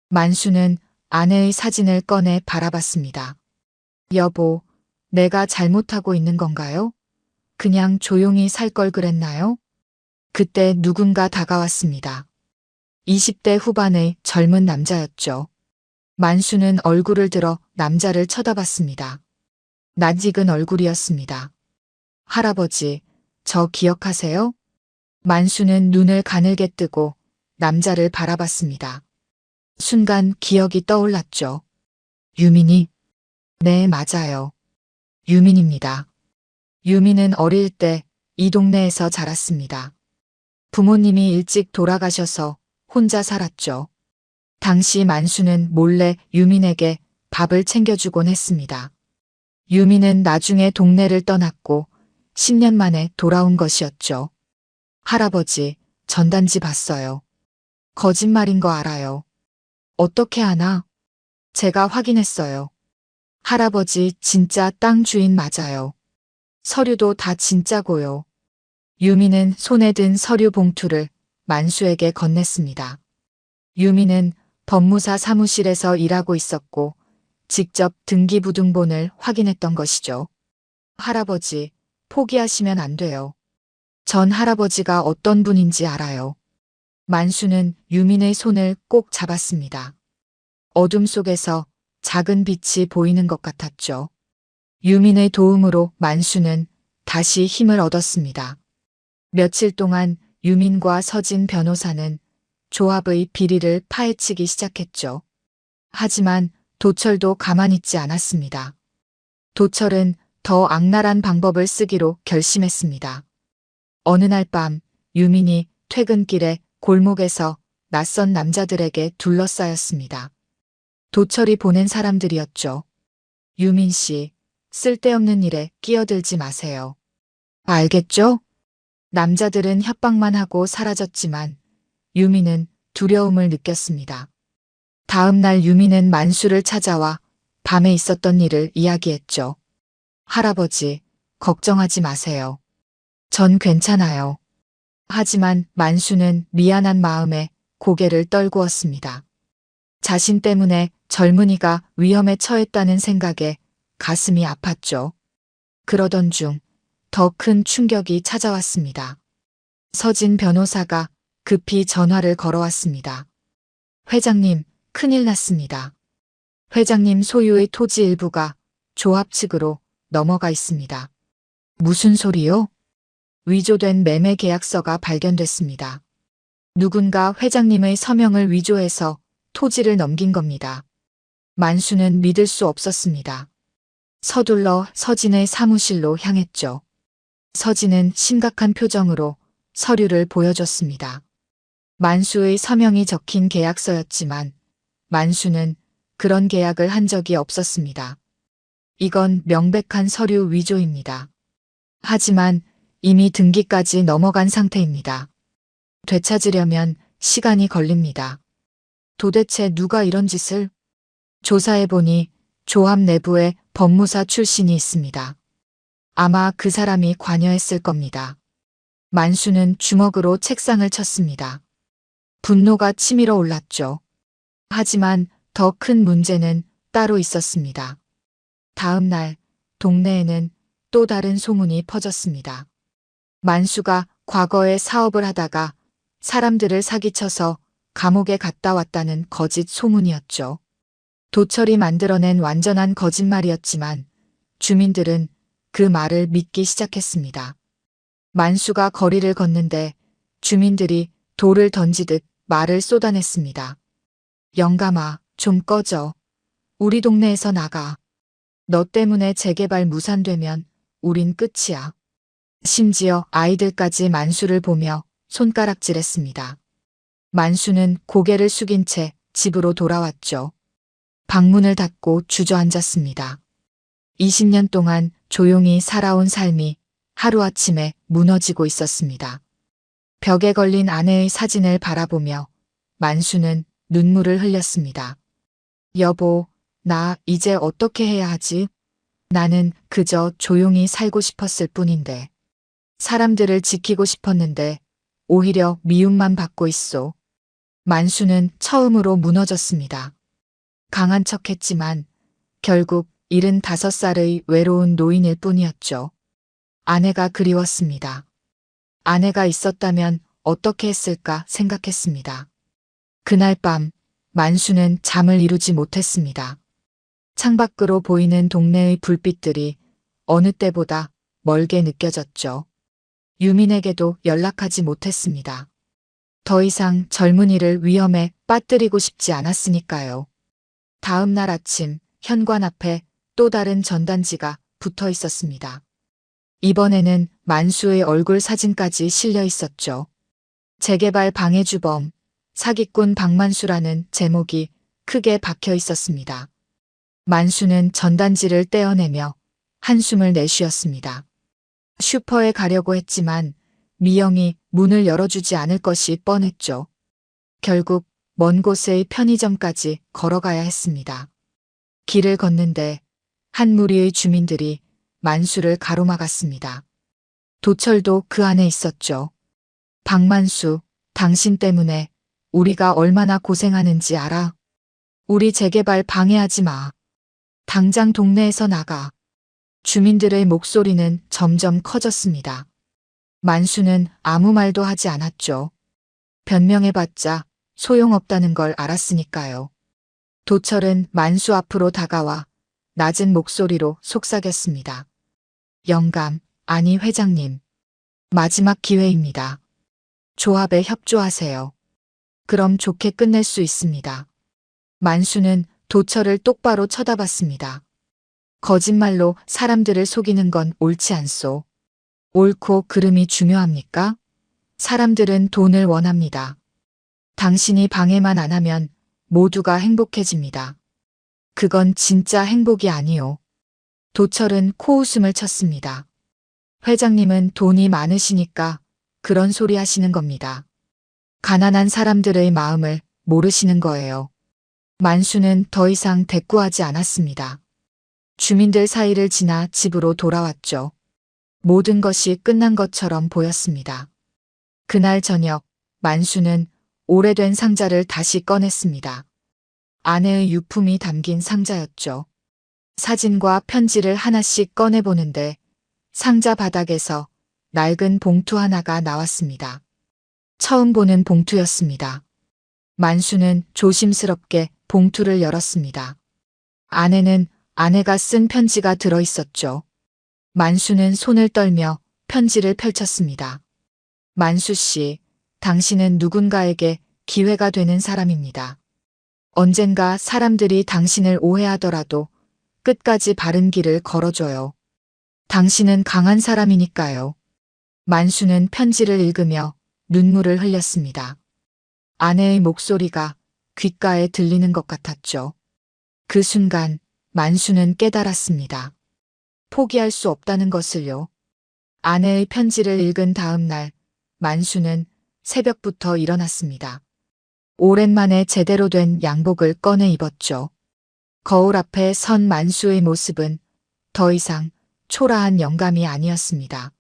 만수는 아내의 사진을 꺼내 바라봤습니다. 여보, 내가 잘못하고 있는 건가요? 그냥 조용히 살 걸 그랬나요? 그때 누군가 다가왔습니다. 20대 후반의 젊은 남자였죠. 만수는 얼굴을 들어 남자를 쳐다봤습니다. 낯익은 얼굴이었습니다. 할아버지, 저 기억하세요? 만수는 눈을 가늘게 뜨고 남자를 바라봤습니다. 순간 기억이 떠올랐죠. 유민이? 네, 맞아요. 유민입니다. 유민은 어릴 때 이 동네에서 자랐습니다. 부모님이 일찍 돌아가셔서 혼자 살았죠. 당시 만수는 몰래 유민에게 밥을 챙겨주곤 했습니다. 유민은 나중에 동네를 떠났고 10년 만에 돌아온 것이었죠. 할아버지, 전단지 봤어요. 거짓말인 거 알아요. 어떻게 아나? 제가 확인했어요. 할아버지 진짜 땅 주인 맞아요. 서류도 다 진짜고요. 유미는 손에 든 서류 봉투를 만수에게 건넸습니다. 유미는 법무사 사무실에서 일하고 있었고 직접 등기부등본을 확인했던 것이죠. 할아버지, 포기하시면 안 돼요. 전 할아버지가 어떤 분인지 알아요. 만수는 유민의 손을 꼭 잡았습니다. 어둠 속에서 작은 빛이 보이는 것 같았죠. 유민의 도움으로 만수는 다시 힘을 얻었습니다. 며칠 동안 유민과 서진 변호사는 조합의 비리를 파헤치기 시작했죠. 하지만 도철도 가만히 있지 않았습니다. 도철은 더 악랄한 방법을 쓰기로 결심했습니다. 어느 날 밤 유민이 퇴근길에 골목에서 낯선 남자들에게 둘러싸였습니다. 도철이 보낸 사람들이었죠. 유민 씨, 쓸데없는 일에 끼어들지 마세요. 알겠죠? 남자들은 협박만 하고 사라졌지만 유민은 두려움을 느꼈습니다. 다음 날 유민은 만수를 찾아와 밤에 있었던 일을 이야기했죠. 할아버지, 걱정하지 마세요. 전 괜찮아요. 하지만 만수는 미안한 마음에 고개를 떨구었습니다. 자신 때문에 젊은이가 위험에 처했다는 생각에 가슴이 아팠죠. 그러던 중 더 큰 충격이 찾아왔습니다. 서진 변호사가 급히 전화를 걸어왔습니다. 회장님, 큰일 났습니다. 회장님 소유의 토지 일부가 조합 측으로 넘어가 있습니다. 무슨 소리요? 위조된 매매 계약서가 발견됐습니다. 누군가 회장님의 서명을 위조해서 토지를 넘긴 겁니다. 만수는 믿을 수 없었습니다. 서둘러 서진의 사무실로 향했죠. 서진은 심각한 표정으로 서류를 보여줬습니다. 만수의 서명이 적힌 계약서였지만 만수는 그런 계약을 한 적이 없었습니다. 이건 명백한 서류 위조입니다. 하지만 이미 등기까지 넘어간 상태입니다. 되찾으려면 시간이 걸립니다. 도대체 누가 이런 짓을? 조사해보니 조합 내부에 법무사 출신이 있습니다. 아마 그 사람이 관여했을 겁니다. 만수는 주먹으로 책상을 쳤습니다. 분노가 치밀어 올랐죠. 하지만 더 큰 문제는 따로 있었습니다. 다음 날 동네에는 또 다른 소문이 퍼졌습니다. 만수가 과거에 사업을 하다가 사람들을 사기쳐서 감옥에 갔다 왔다는 거짓 소문이었죠. 도철이 만들어낸 완전한 거짓말이었지만 주민들은 그 말을 믿기 시작했습니다. 만수가 거리를 걷는데 주민들이 돌을 던지듯 말을 쏟아냈습니다. 영감아, 좀 꺼져. 우리 동네에서 나가. 너 때문에 재개발 무산되면 우린 끝이야. 심지어 아이들까지 만수를 보며 손가락질했습니다. 만수는 고개를 숙인 채 집으로 돌아왔죠. 방문을 닫고 주저앉았습니다. 20년 동안 조용히 살아온 삶이 하루아침에 무너지고 있었습니다. 벽에 걸린 아내의 사진을 바라보며 만수는 눈물을 흘렸습니다. 여보, 나 이제 어떻게 해야 하지? 나는 그저 조용히 살고 싶었을 뿐인데. 사람들을 지키고 싶었는데 오히려 미움만 받고 있소. 만수는 처음으로 무너졌습니다. 강한 척했지만 결국 75살의 외로운 노인일 뿐이었죠. 아내가 그리웠습니다. 아내가 있었다면 어떻게 했을까 생각했습니다. 그날 밤 만수는 잠을 이루지 못했습니다. 창밖으로 보이는 동네의 불빛들이 어느 때보다 멀게 느껴졌죠. 유민에게도 연락하지 못했습니다. 더 이상 젊은이를 위험에 빠뜨리고 싶지 않았으니까요. 다음 날 아침 현관 앞에 또 다른 전단지가 붙어 있었습니다. 이번에는 만수의 얼굴 사진까지 실려 있었죠. 재개발 방해주범, 사기꾼 박만수라는 제목이 크게 박혀 있었습니다. 만수는 전단지를 떼어내며 한숨을 내쉬었습니다. 슈퍼에 가려고 했지만 미영이 문을 열어주지 않을 것이 뻔했죠. 결국 먼 곳의 편의점까지 걸어가야 했습니다. 길을 걷는데 한 무리의 주민들이 만수를 가로막았습니다. 도철도 그 안에 있었죠. 박만수, 당신 때문에 우리가 얼마나 고생하는지 알아? 우리 재개발 방해하지 마. 당장 동네에서 나가. 주민들의 목소리는 점점 커졌습니다. 만수는 아무 말도 하지 않았죠. 변명해봤자 소용없다는 걸 알았으니까요. 도철은 만수 앞으로 다가와 낮은 목소리로 속삭였습니다. 영감, 아니 회장님. 마지막 기회입니다. 조합에 협조하세요. 그럼 좋게 끝낼 수 있습니다. 만수는 도철을 똑바로 쳐다봤습니다. 거짓말로 사람들을 속이는 건 옳지 않소. 옳고 그름이 중요합니까? 사람들은 돈을 원합니다. 당신이 방해만 안 하면 모두가 행복해집니다. 그건 진짜 행복이 아니오. 도철은 코웃음을 쳤습니다. 회장님은 돈이 많으시니까 그런 소리 하시는 겁니다. 가난한 사람들의 마음을 모르시는 거예요. 만수는 더 이상 대꾸하지 않았습니다. 주민들 사이를 지나 집으로 돌아왔죠. 모든 것이 끝난 것처럼 보였습니다. 그날 저녁 만수는 오래된 상자를 다시 꺼냈습니다. 아내의 유품이 담긴 상자였죠. 사진과 편지를 하나씩 꺼내보는데 상자 바닥에서 낡은 봉투 하나가 나왔습니다. 처음 보는 봉투였습니다. 만수는 조심스럽게 봉투를 열었습니다. 안에는 아내가 쓴 편지가 들어 있었죠. 만수는 손을 떨며 편지를 펼쳤습니다. 만수 씨, 당신은 누군가에게 기회가 되는 사람입니다. 언젠가 사람들이 당신을 오해하더라도 끝까지 바른 길을 걸어줘요. 당신은 강한 사람이니까요. 만수는 편지를 읽으며 눈물을 흘렸습니다. 아내의 목소리가 귓가에 들리는 것 같았죠. 그 순간 만수는 깨달았습니다. 포기할 수 없다는 것을요. 아내의 편지를 읽은 다음 날 만수는 새벽부터 일어났습니다. 오랜만에 제대로 된 양복을 꺼내 입었죠. 거울 앞에 선 만수의 모습은 더 이상 초라한 영감이 아니었습니다.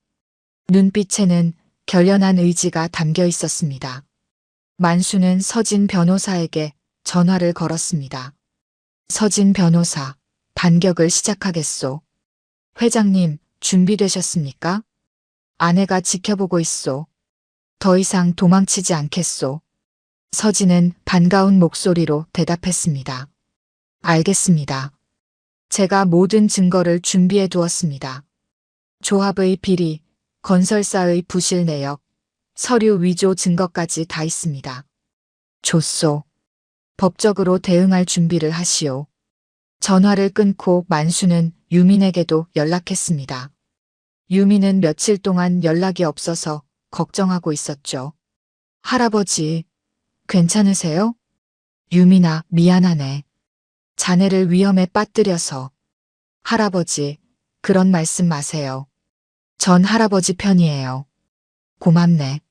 눈빛에는 결연한 의지가 담겨 있었습니다. 만수는 서진 변호사에게 전화를 걸었습니다. 서진 변호사, 반격을 시작하겠소. 회장님, 준비되셨습니까? 아내가 지켜보고 있소. 더 이상 도망치지 않겠소. 서진은 반가운 목소리로 대답했습니다. 알겠습니다. 제가 모든 증거를 준비해 두었습니다. 조합의 비리, 건설사의 부실 내역, 서류 위조 증거까지 다 있습니다. 좋소. 법적으로 대응할 준비를 하시오. 전화를 끊고 만수는 유민에게도 연락했습니다. 유민은 며칠 동안 연락이 없어서 걱정하고 있었죠. 할아버지, 괜찮으세요? 유민아, 미안하네. 자네를 위험에 빠뜨려서. 할아버지, 그런 말씀 마세요. 전 할아버지 편이에요. 고맙네.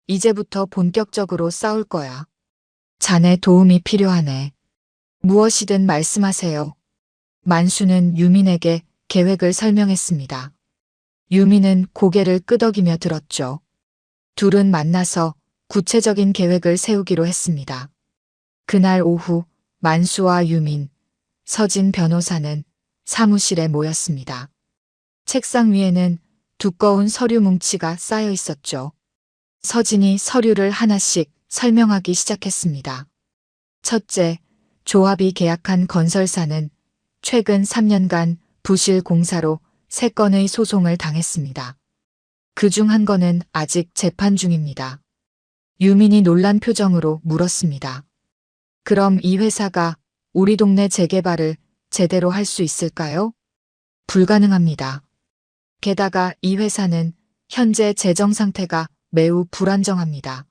이제부터 본격적으로 싸울 거야. 자네 도움이 필요하네. 무엇이든 말씀하세요. 만수는 유민에게 계획을 설명했습니다. 유민은 고개를 끄덕이며 들었죠. 둘은 만나서 구체적인 계획을 세우기로 했습니다. 그날 오후 만수와 유민, 서진 변호사는 사무실에 모였습니다. 책상 위에는 두꺼운 서류 뭉치가 쌓여 있었죠. 서진이 서류를 하나씩 설명하기 시작했습니다. 첫째, 조합이 계약한 건설사는 최근 3년간 부실 공사로 3건의 소송을 당했습니다. 그중 한 건은 아직 재판 중입니다. 유민이 놀란 표정으로 물었습니다. 그럼 이 회사가 우리 동네 재개발을 제대로 할 수 있을까요? 불가능합니다. 게다가 이 회사는 현재 재정 상태가 매우 불안정합니다.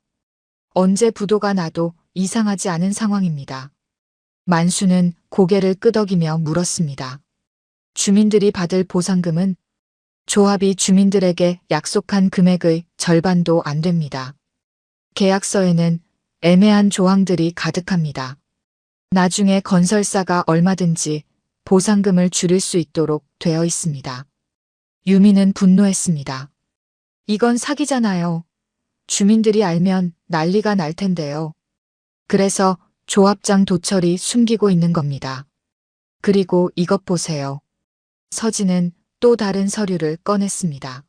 언제 부도가 나도 이상하지 않은 상황입니다. 만수는 고개를 끄덕이며 물었습니다. 주민들이 받을 보상금은 조합이 주민들에게 약속한 금액의 절반도 안 됩니다. 계약서에는 애매한 조항들이 가득합니다. 나중에 건설사가 얼마든지 보상금을 줄일 수 있도록 되어 있습니다. 유민은 분노했습니다. 이건 사기잖아요. 주민들이 알면 난리가 날 텐데요. 그래서 조합장 도철이 숨기고 있는 겁니다. 그리고 이것 보세요. 서진은 또 다른 서류를 꺼냈습니다.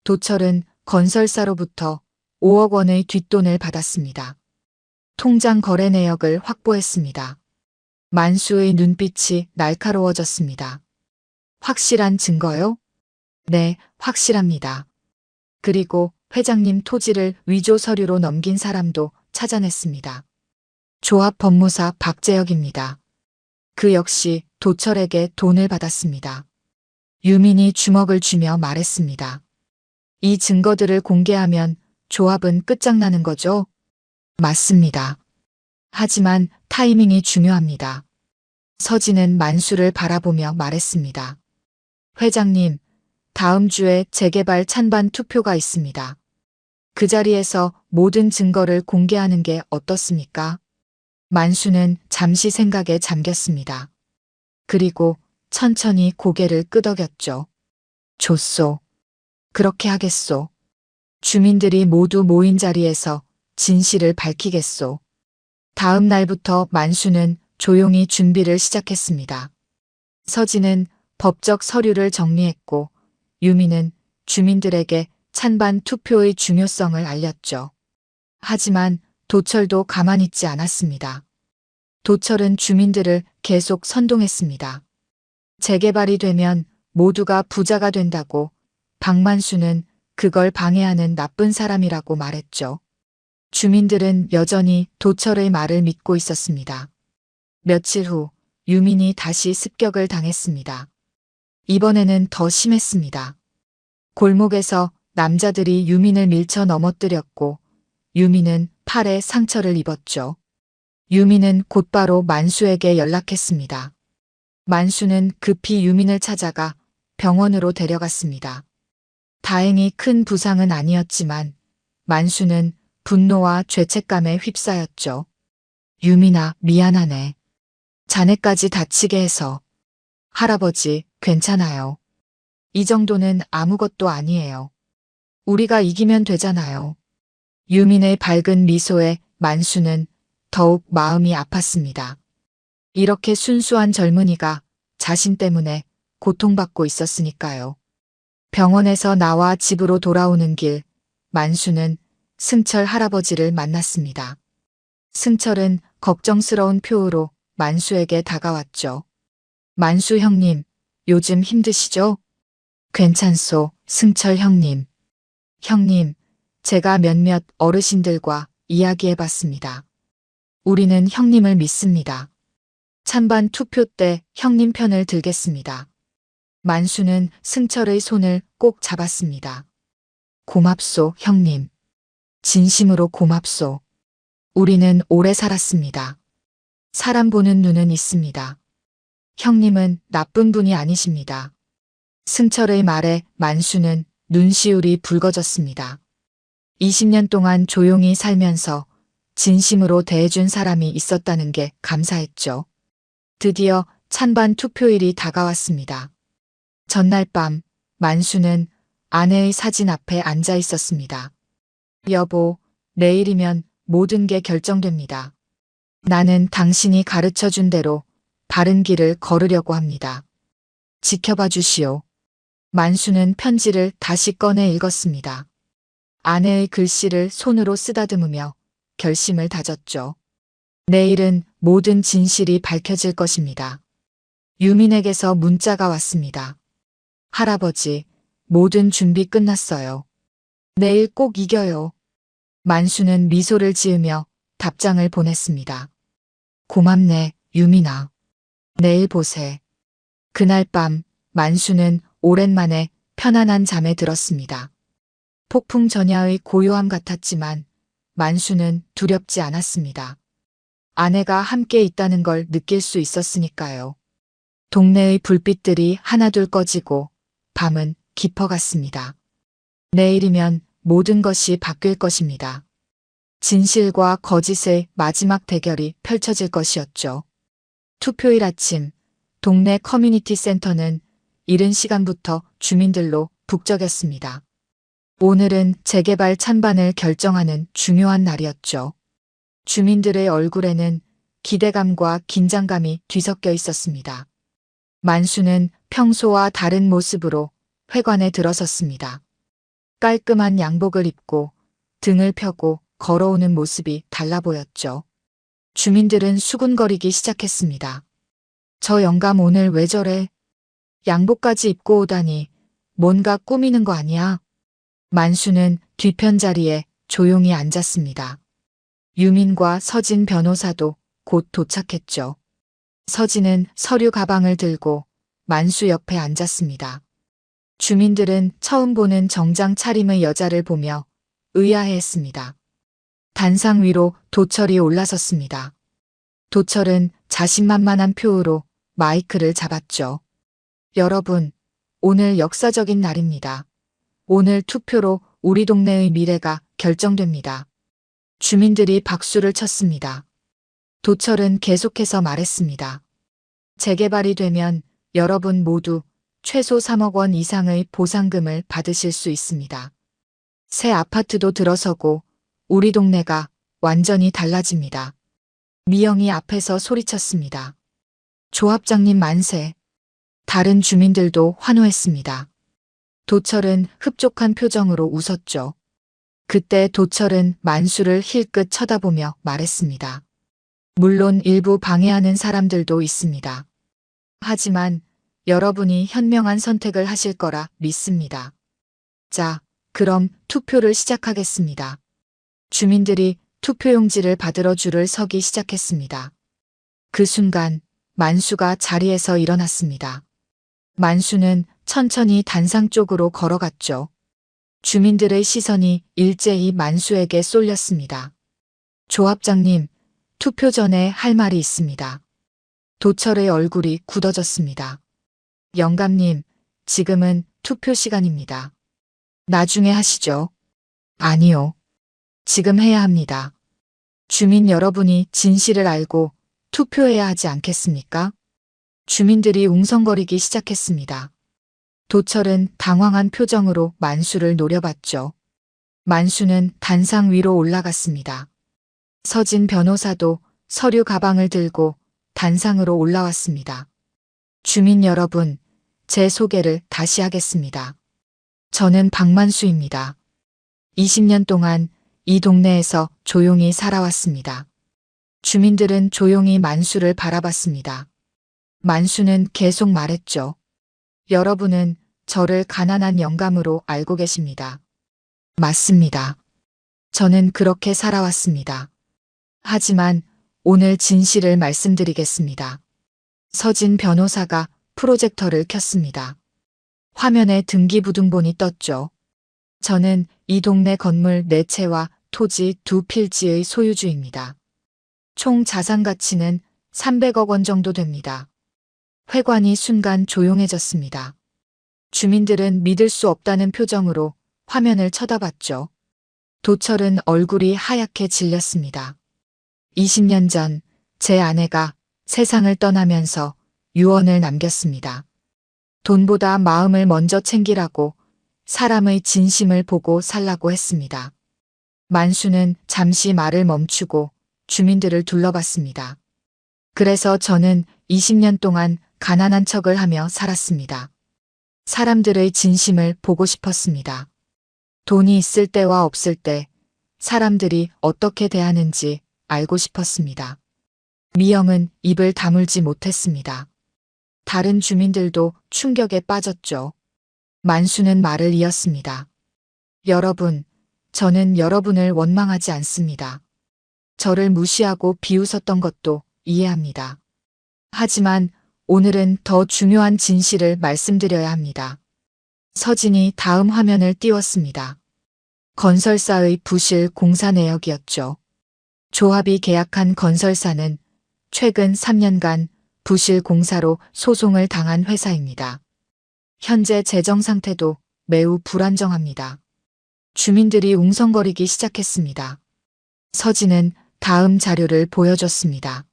도철은 건설사로부터 5억 원의 뒷돈을 받았습니다. 통장 거래 내역을 확보했습니다. 만수의 눈빛이 날카로워졌습니다. 확실한 증거요? 네, 확실합니다. 그리고 회장님 토지를 위조 서류로 넘긴 사람도 찾아냈습니다. 조합 법무사 박재혁입니다. 그 역시 도철에게 돈을 받았습니다. 유민이 주먹을 쥐며 말했습니다. 이 증거들을 공개하면 조합은 끝장나는 거죠? 맞습니다. 하지만 타이밍이 중요합니다. 서진은 만수를 바라보며 말했습니다. 회장님, 다음 주에 재개발 찬반 투표가 있습니다. 그 자리에서 모든 증거를 공개하는 게 어떻습니까? 만수는 잠시 생각에 잠겼습니다. 그리고 천천히 고개를 끄덕였죠. 좋소. 그렇게 하겠소. 주민들이 모두 모인 자리에서 진실을 밝히겠소. 다음 날부터 만수는 조용히 준비를 시작했습니다. 서진은 법적 서류를 정리했고 유민은 주민들에게 찬반 투표의 중요성을 알렸죠. 하지만 도철도 가만히 있지 않았습니다. 도철은 주민들을 계속 선동했습니다. 재개발이 되면 모두가 부자가 된다고, 박만수는 그걸 방해하는 나쁜 사람이라고 말했죠. 주민들은 여전히 도철의 말을 믿고 있었습니다. 며칠 후 유민이 다시 습격을 당했습니다. 이번에는 더 심했습니다. 골목에서 남자들이 유민을 밀쳐 넘어뜨렸고 유민은 팔에 상처를 입었죠. 유민은 곧바로 만수에게 연락했습니다. 만수는 급히 유민을 찾아가 병원으로 데려갔습니다. 다행히 큰 부상은 아니었지만 만수는 분노와 죄책감에 휩싸였죠. 유민아, 미안하네. 자네까지 다치게 해서. 할아버지, 괜찮아요. 이 정도는 아무것도 아니에요. 우리가 이기면 되잖아요. 유민의 밝은 미소에 만수는 더욱 마음이 아팠습니다. 이렇게 순수한 젊은이가 자신 때문에 고통받고 있었으니까요. 병원에서 나와 집으로 돌아오는 길, 만수는 승철 할아버지를 만났습니다. 승철은 걱정스러운 표으로 만수에게 다가왔죠. 만수 형님, 요즘 힘드시죠? 괜찮소, 승철 형님. 형님, 제가 몇몇 어르신들과 이야기해봤습니다. 우리는 형님을 믿습니다. 찬반 투표 때 형님 편을 들겠습니다. 만수는 승철의 손을 꼭 잡았습니다. 고맙소, 형님. 진심으로 고맙소. 우리는 오래 살았습니다. 사람 보는 눈은 있습니다. 형님은 나쁜 분이 아니십니다. 승철의 말에 만수는 눈시울이 붉어졌습니다. 20년 동안 조용히 살면서 진심으로 대해준 사람이 있었다는 게 감사했죠. 드디어 찬반 투표일이 다가왔습니다. 전날 밤 만수는 아내의 사진 앞에 앉아 있었습니다. 여보, 내일이면 모든 게 결정됩니다. 나는 당신이 가르쳐준 대로 바른 길을 걸으려고 합니다. 지켜봐 주시오. 만수는 편지를 다시 꺼내 읽었습니다. 아내의 글씨를 손으로 쓰다듬으며 결심을 다졌죠. 내일은 모든 진실이 밝혀질 것입니다. 유민에게서 문자가 왔습니다. 할아버지, 모든 준비 끝났어요. 내일 꼭 이겨요. 만수는 미소를 지으며 답장을 보냈습니다. 고맙네, 유민아. 내일 보세. 그날 밤 만수는 오랜만에 편안한 잠에 들었습니다. 폭풍 전야의 고요함 같았지만 만수는 두렵지 않았습니다. 아내가 함께 있다는 걸 느낄 수 있었으니까요. 동네의 불빛들이 하나둘 꺼지고 밤은 깊어갔습니다. 내일이면 모든 것이 바뀔 것입니다. 진실과 거짓의 마지막 대결이 펼쳐질 것이었죠. 투표일 아침, 동네 커뮤니티 센터는 이른 시간부터 주민들로 북적였습니다. 오늘은 재개발 찬반을 결정하는 중요한 날이었죠. 주민들의 얼굴에는 기대감과 긴장감이 뒤섞여 있었습니다. 만수는 평소와 다른 모습으로 회관에 들어섰습니다. 깔끔한 양복을 입고 등을 펴고 걸어오는 모습이 달라 보였죠. 주민들은 수군거리기 시작했습니다. 저 영감 오늘 왜 저래? 양복까지 입고 오다니 뭔가 꾸미는 거 아니야? 만수는 뒤편 자리에 조용히 앉았습니다. 유민과 서진 변호사도 곧 도착했죠. 서진은 서류 가방을 들고 만수 옆에 앉았습니다. 주민들은 처음 보는 정장 차림의 여자를 보며 의아해했습니다. 단상 위로 도철이 올라섰습니다. 도철은 자신만만한 표로 마이크를 잡았죠. 여러분, 오늘 역사적인 날입니다. 오늘 투표로 우리 동네의 미래가 결정됩니다. 주민들이 박수를 쳤습니다. 도철은 계속해서 말했습니다. 재개발이 되면 여러분 모두 최소 3억 원 이상의 보상금을 받으실 수 있습니다. 새 아파트도 들어서고 우리 동네가 완전히 달라집니다. 미영이 앞에서 소리쳤습니다. 조합장님 만세. 다른 주민들도 환호했습니다. 도철은 흡족한 표정으로 웃었죠. 그때 도철은 만수를 힐끗 쳐다보며 말했습니다. 물론 일부 방해하는 사람들도 있습니다. 하지만 여러분이 현명한 선택을 하실 거라 믿습니다. 자, 그럼 투표를 시작하겠습니다. 주민들이 투표용지를 받으러 줄을 서기 시작했습니다. 그 순간 만수가 자리에서 일어났습니다. 만수는 천천히 단상 쪽으로 걸어갔죠. 주민들의 시선이 일제히 만수에게 쏠렸습니다. 조합장님, 투표 전에 할 말이 있습니다. 도철의 얼굴이 굳어졌습니다. 영감님, 지금은 투표 시간입니다. 나중에 하시죠. 아니요. 지금 해야 합니다. 주민 여러분이 진실을 알고 투표해야 하지 않겠습니까? 주민들이 웅성거리기 시작했습니다. 도철은 당황한 표정으로 만수를 노려봤죠. 만수는 단상 위로 올라갔습니다. 서진 변호사도 서류 가방을 들고 단상으로 올라왔습니다. 주민 여러분, 제 소개를 다시 하겠습니다. 저는 박만수입니다. 20년 동안 이 동네에서 조용히 살아왔습니다. 주민들은 조용히 만수를 바라봤습니다. 만수는 계속 말했죠. 여러분은 저를 가난한 영감으로 알고 계십니다. 맞습니다. 저는 그렇게 살아왔습니다. 하지만 오늘 진실을 말씀드리겠습니다. 서진 변호사가 프로젝터를 켰습니다. 화면에 등기부등본이 떴죠. 저는 이 동네 건물 4채와 토지 2필지의 소유주입니다. 총 자산 가치는 300억 원 정도 됩니다. 회관이 순간 조용해졌습니다. 주민들은 믿을 수 없다는 표정으로 화면을 쳐다봤죠. 도철은 얼굴이 하얗게 질렸습니다. 20년 전 제 아내가 세상을 떠나면서 유언을 남겼습니다. 돈보다 마음을 먼저 챙기라고, 사람의 진심을 보고 살라고 했습니다. 만수는 잠시 말을 멈추고 주민들을 둘러봤습니다. 그래서 저는 20년 동안 가난한 척을 하며 살았습니다. 사람들의 진심을 보고 싶었습니다. 돈이 있을 때와 없을 때 사람들이 어떻게 대하는지 알고 싶었습니다. 미영은 입을 다물지 못했습니다. 다른 주민들도 충격에 빠졌죠. 만수는 말을 이었습니다. 여러분, 저는 여러분을 원망하지 않습니다. 저를 무시하고 비웃었던 것도 이해합니다. 하지만 오늘은 더 중요한 진실을 말씀드려야 합니다. 서진이 다음 화면을 띄웠습니다. 건설사의 부실 공사 내역이었죠. 조합이 계약한 건설사는 최근 3년간 부실 공사로 소송을 당한 회사입니다. 현재 재정 상태도 매우 불안정합니다. 주민들이 웅성거리기 시작했습니다. 서진은 다음 자료를 보여줬습니다.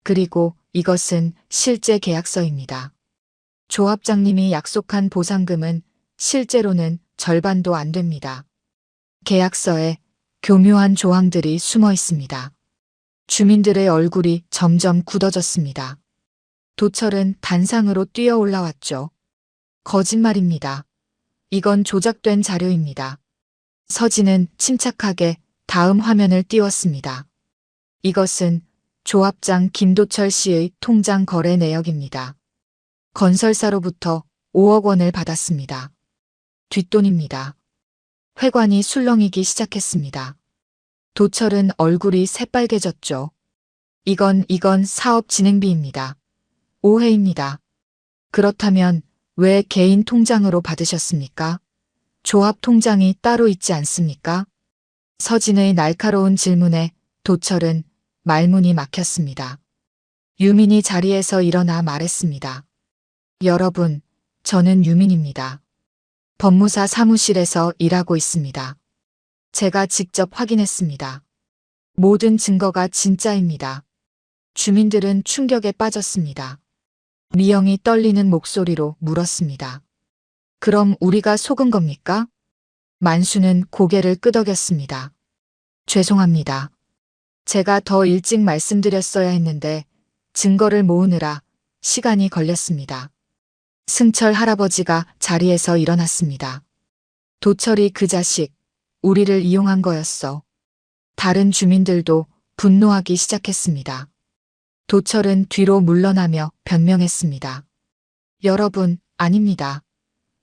그리고 이것은 실제 계약서입니다. 조합장님이 약속한 보상금은 실제로는 절반도 안 됩니다. 계약서에 교묘한 조항들이 숨어 있습니다. 주민들의 얼굴이 점점 굳어졌습니다. 도철은 단상으로 뛰어 올라왔죠. 거짓말입니다. 이건 조작된 자료입니다. 서진은 침착하게 다음 화면을 띄웠습니다. 이것은 조합장 김도철 씨의 통장 거래 내역입니다. 건설사로부터 5억 원을 받았습니다. 뒷돈입니다. 회관이 술렁이기 시작했습니다. 도철은 얼굴이 새빨개졌죠. 이건 사업 진행비입니다. 오해입니다. 그렇다면 왜 개인 통장으로 받으셨습니까? 조합 통장이 따로 있지 않습니까? 서진의 날카로운 질문에 도철은 말문이 막혔습니다. 유민이 자리에서 일어나 말했습니다. 여러분, 저는 유민입니다. 법무사 사무실에서 일하고 있습니다. 제가 직접 확인했습니다. 모든 증거가 진짜입니다. 주민들은 충격에 빠졌습니다. 미영이 떨리는 목소리로 물었습니다. 그럼 우리가 속은 겁니까? 만수는 고개를 끄덕였습니다. 죄송합니다. 제가 더 일찍 말씀드렸어야 했는데 증거를 모으느라 시간이 걸렸습니다. 승철 할아버지가 자리에서 일어났습니다. 도철이 그 자식, 우리를 이용한 거였어. 다른 주민들도 분노하기 시작했습니다. 도철은 뒤로 물러나며 변명했습니다. 여러분, 아닙니다.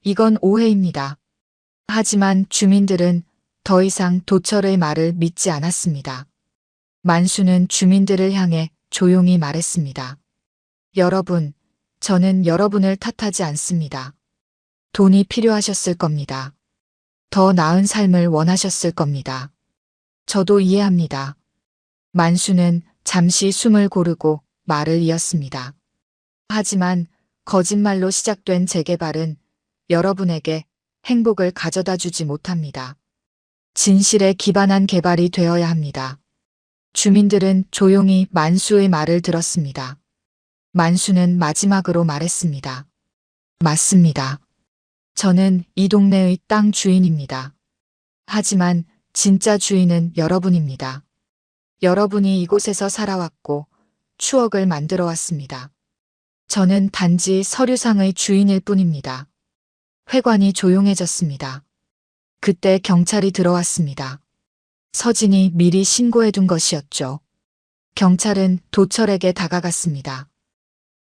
이건 오해입니다. 하지만 주민들은 더 이상 도철의 말을 믿지 않았습니다. 만수는 주민들을 향해 조용히 말했습니다. 여러분, 저는 여러분을 탓하지 않습니다. 돈이 필요하셨을 겁니다. 더 나은 삶을 원하셨을 겁니다. 저도 이해합니다. 만수는 잠시 숨을 고르고 말을 이었습니다. 하지만 거짓말로 시작된 재개발은 여러분에게 행복을 가져다 주지 못합니다. 진실에 기반한 개발이 되어야 합니다. 주민들은 조용히 만수의 말을 들었습니다. 만수는 마지막으로 말했습니다. 맞습니다. 저는 이 동네의 땅 주인입니다. 하지만 진짜 주인은 여러분입니다. 여러분이 이곳에서 살아왔고 추억을 만들어 왔습니다. 저는 단지 서류상의 주인일 뿐입니다. 회관이 조용해졌습니다. 그때 경찰이 들어왔습니다. 서진이 미리 신고해둔 것이었죠. 경찰은 도철에게 다가갔습니다.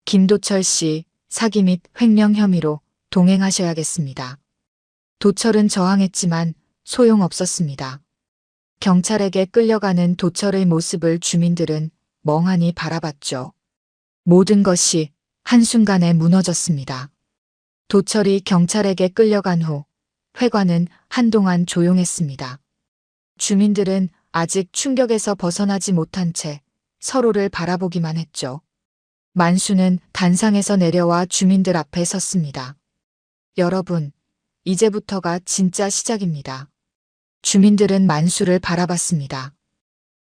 김도철 씨, 사기 및 횡령 혐의로 동행하셔야겠습니다. 도철은 저항했지만 소용없었습니다. 경찰에게 끌려가는 도철의 모습을 주민들은 멍하니 바라봤죠. 모든 것이 한순간에 무너졌습니다. 도철이 경찰에게 끌려간 후 회관은 한동안 조용했습니다. 주민들은 아직 충격에서 벗어나지 못한 채 서로를 바라보기만 했죠. 만수는 단상에서 내려와 주민들 앞에 섰습니다. 여러분, 이제부터가 진짜 시작입니다. 주민들은 만수를 바라봤습니다.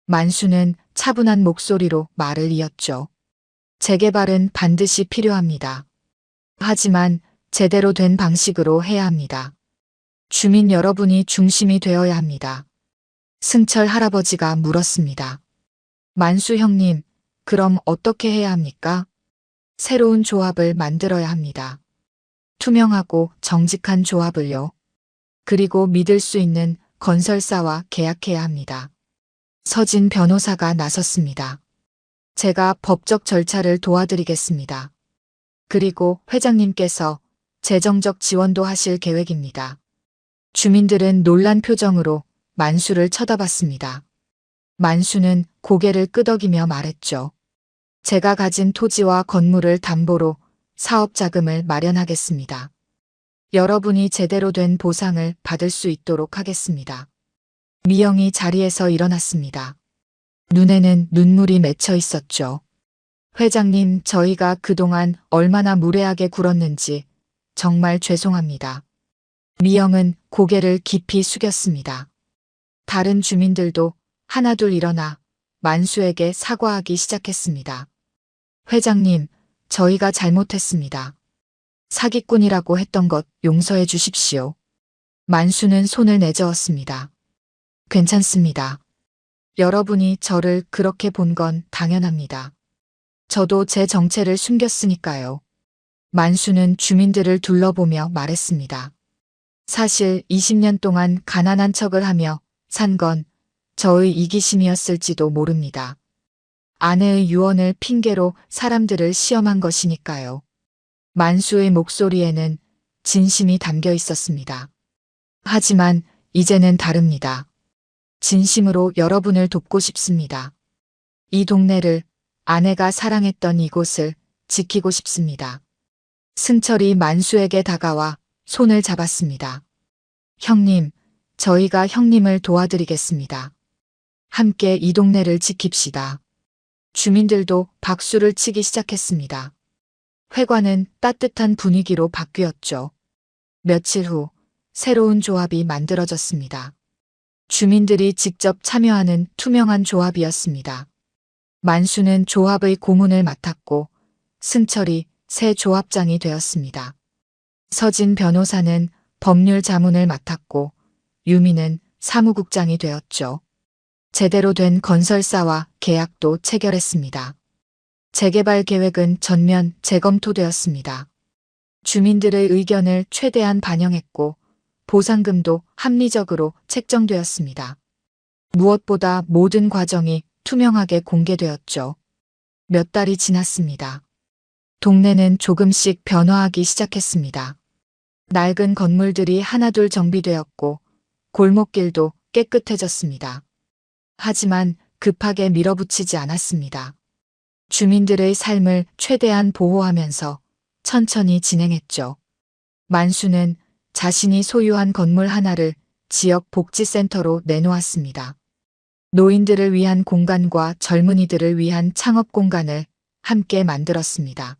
만수는 차분한 목소리로 말을 이었죠. 재개발은 반드시 필요합니다. 하지만 제대로 된 방식으로 해야 합니다. 주민 여러분이 중심이 되어야 합니다. 승철 할아버지가 물었습니다. 만수 형님, 그럼 어떻게 해야 합니까? 새로운 조합을 만들어야 합니다. 투명하고 정직한 조합을요. 그리고 믿을 수 있는 건설사와 계약해야 합니다. 서진 변호사가 나섰습니다. 제가 법적 절차를 도와드리겠습니다. 그리고 회장님께서 재정적 지원도 하실 계획입니다. 주민들은 놀란 표정으로 만수를 쳐다봤습니다. 만수는 고개를 끄덕이며 말했죠. 제가 가진 토지와 건물을 담보로 사업 자금을 마련하겠습니다. 여러분이 제대로 된 보상을 받을 수 있도록 하겠습니다. 미영이 자리에서 일어났습니다. 눈에는 눈물이 맺혀 있었죠. 회장님, 저희가 그동안 얼마나 무례하게 굴었는지 정말 죄송합니다. 미영은 고개를 깊이 숙였습니다. 다른 주민들도 하나둘 일어나 만수에게 사과하기 시작했습니다. 회장님, 저희가 잘못했습니다. 사기꾼이라고 했던 것 용서해 주십시오. 만수는 손을 내저었습니다. 괜찮습니다. 여러분이 저를 그렇게 본 건 당연합니다. 저도 제 정체를 숨겼으니까요. 만수는 주민들을 둘러보며 말했습니다. 사실 20년 동안 가난한 척을 하며 산 건 저의 이기심이었을지도 모릅니다. 아내의 유언을 핑계로 사람들을 시험한 것이니까요. 만수의 목소리에는 진심이 담겨 있었습니다. 하지만 이제는 다릅니다. 진심으로 여러분을 돕고 싶습니다. 이 동네를, 아내가 사랑했던 이곳을 지키고 싶습니다. 승철이 만수에게 다가와 손을 잡았습니다. 형님, 저희가 형님을 도와드리겠습니다. 함께 이 동네를 지킵시다. 주민들도 박수를 치기 시작했습니다. 회관은 따뜻한 분위기로 바뀌었죠. 며칠 후 새로운 조합이 만들어졌습니다. 주민들이 직접 참여하는 투명한 조합이었습니다. 만수는 조합의 고문을 맡았고 승철이 새 조합장이 되었습니다. 서진 변호사는 법률 자문을 맡았고 유미는 사무국장이 되었죠. 제대로 된 건설사와 계약도 체결했습니다. 재개발 계획은 전면 재검토되었습니다. 주민들의 의견을 최대한 반영했고 보상금도 합리적으로 책정되었습니다. 무엇보다 모든 과정이 투명하게 공개되었죠. 몇 달이 지났습니다. 동네는 조금씩 변화하기 시작했습니다. 낡은 건물들이 하나둘 정비되었고 골목길도 깨끗해졌습니다. 하지만 급하게 밀어붙이지 않았습니다. 주민들의 삶을 최대한 보호하면서 천천히 진행했죠. 만수는 자신이 소유한 건물 하나를 지역 복지센터로 내놓았습니다. 노인들을 위한 공간과 젊은이들을 위한 창업 공간을 함께 만들었습니다.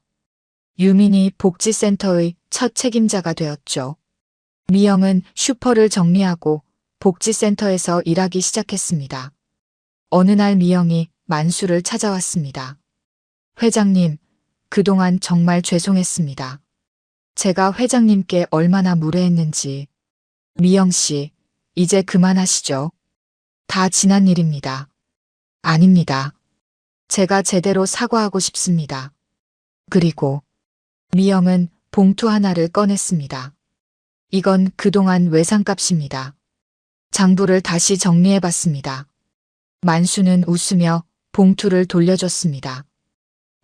유민이 복지센터의 첫 책임자가 되었죠. 미영은 슈퍼를 정리하고 복지센터에서 일하기 시작했습니다. 어느 날 미영이 만수를 찾아왔습니다. 회장님, 그동안 정말 죄송했습니다. 제가 회장님께 얼마나 무례했는지. 미영 씨, 이제 그만하시죠. 다 지난 일입니다. 아닙니다. 제가 제대로 사과하고 싶습니다. 그리고 미영은 봉투 하나를 꺼냈습니다. 이건 그동안 외상값입니다. 장부를 다시 정리해봤습니다. 만수는 웃으며 봉투를 돌려줬습니다.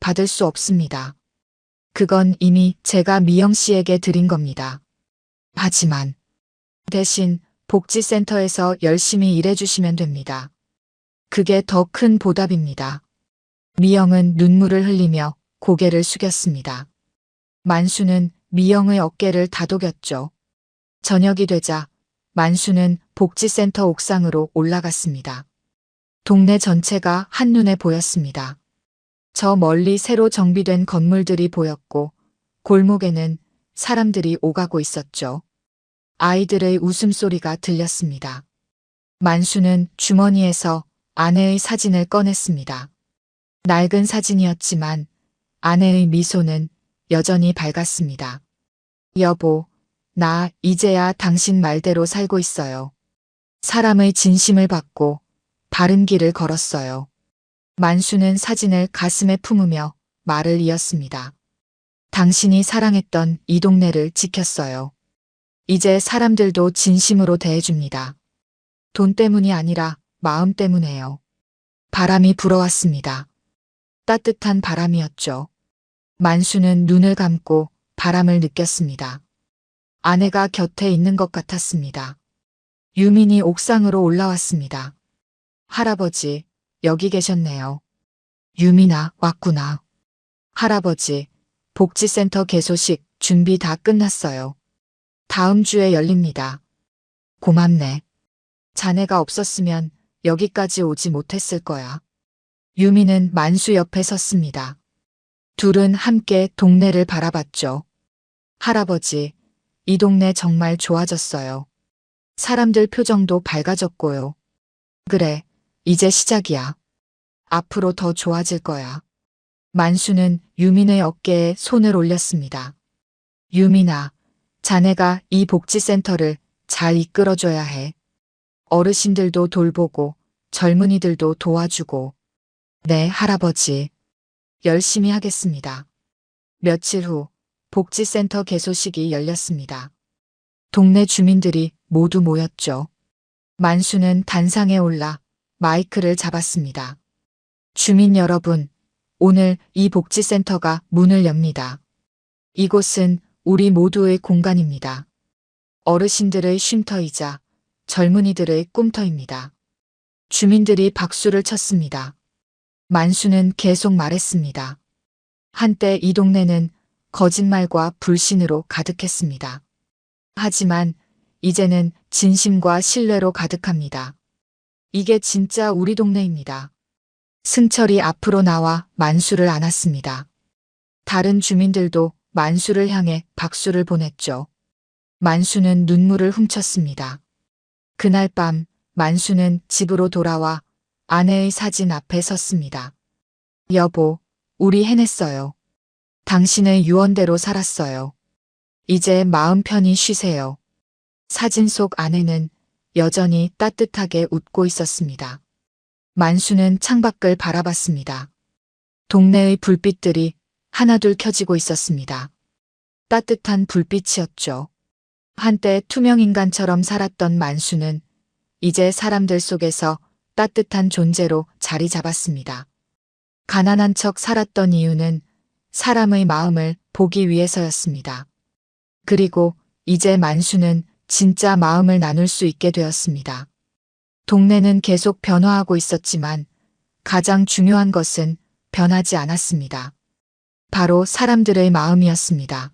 받을 수 없습니다. 그건 이미 제가 미영 씨에게 드린 겁니다. 하지만 대신 복지센터에서 열심히 일해주시면 됩니다. 그게 더 큰 보답입니다. 미영은 눈물을 흘리며 고개를 숙였습니다. 만수는 미영의 어깨를 다독였죠. 저녁이 되자 만수는 복지센터 옥상으로 올라갔습니다. 동네 전체가 한눈에 보였습니다. 저 멀리 새로 정비된 건물들이 보였고 골목에는 사람들이 오가고 있었죠. 아이들의 웃음소리가 들렸습니다. 만수는 주머니에서 아내의 사진을 꺼냈습니다. 낡은 사진이었지만 아내의 미소는 여전히 밝았습니다. 여보, 나 이제야 당신 말대로 살고 있어요. 사람의 진심을 받고 바른 길을 걸었어요. 만수는 사진을 가슴에 품으며 말을 이었습니다. 당신이 사랑했던 이 동네를 지켰어요. 이제 사람들도 진심으로 대해줍니다. 돈 때문이 아니라 마음 때문에요. 바람이 불어왔습니다. 따뜻한 바람이었죠. 만수는 눈을 감고 바람을 느꼈습니다. 아내가 곁에 있는 것 같았습니다. 유민이 옥상으로 올라왔습니다. 할아버지, 여기 계셨네요. 유민아, 왔구나. 할아버지, 복지센터 개소식 준비 다 끝났어요. 다음 주에 열립니다. 고맙네. 자네가 없었으면 여기까지 오지 못했을 거야. 유미는 만수 옆에 섰습니다. 둘은 함께 동네를 바라봤죠. 할아버지, 이 동네 정말 좋아졌어요. 사람들 표정도 밝아졌고요. 그래, 이제 시작이야. 앞으로 더 좋아질 거야. 만수는 유민의 어깨에 손을 올렸습니다. 유민아, 자네가 이 복지센터를 잘 이끌어줘야 해. 어르신들도 돌보고 젊은이들도 도와주고. 네, 할아버지. 열심히 하겠습니다. 며칠 후 복지센터 개소식이 열렸습니다. 동네 주민들이 모두 모였죠. 만수는 단상에 올라 마이크를 잡았습니다. 주민 여러분, 오늘 이 복지센터가 문을 엽니다. 이곳은 우리 모두의 공간입니다. 어르신들의 쉼터이자 젊은이들의 꿈터입니다. 주민들이 박수를 쳤습니다. 만수는 계속 말했습니다. 한때 이 동네는 거짓말과 불신으로 가득했습니다. 하지만 이제는 진심과 신뢰로 가득합니다. 이게 진짜 우리 동네입니다. 승철이 앞으로 나와 만수를 안았습니다. 다른 주민들도 만수를 향해 박수를 보냈죠. 만수는 눈물을 훔쳤습니다. 그날 밤 만수는 집으로 돌아와 아내의 사진 앞에 섰습니다. 여보, 우리 해냈어요. 당신의 유언대로 살았어요. 이제 마음 편히 쉬세요. 사진 속 아내는 여전히 따뜻하게 웃고 있었습니다. 만수는 창밖을 바라봤습니다. 동네의 불빛들이 하나둘 켜지고 있었습니다. 따뜻한 불빛이었죠. 한때 투명 인간처럼 살았던 만수는 이제 사람들 속에서 따뜻한 존재로 자리 잡았습니다. 가난한 척 살았던 이유는 사람의 마음을 보기 위해서였습니다. 그리고 이제 만수는 진짜 마음을 나눌 수 있게 되었습니다. 동네는 계속 변화하고 있었지만 가장 중요한 것은 변하지 않았습니다. 바로 사람들의 마음이었습니다.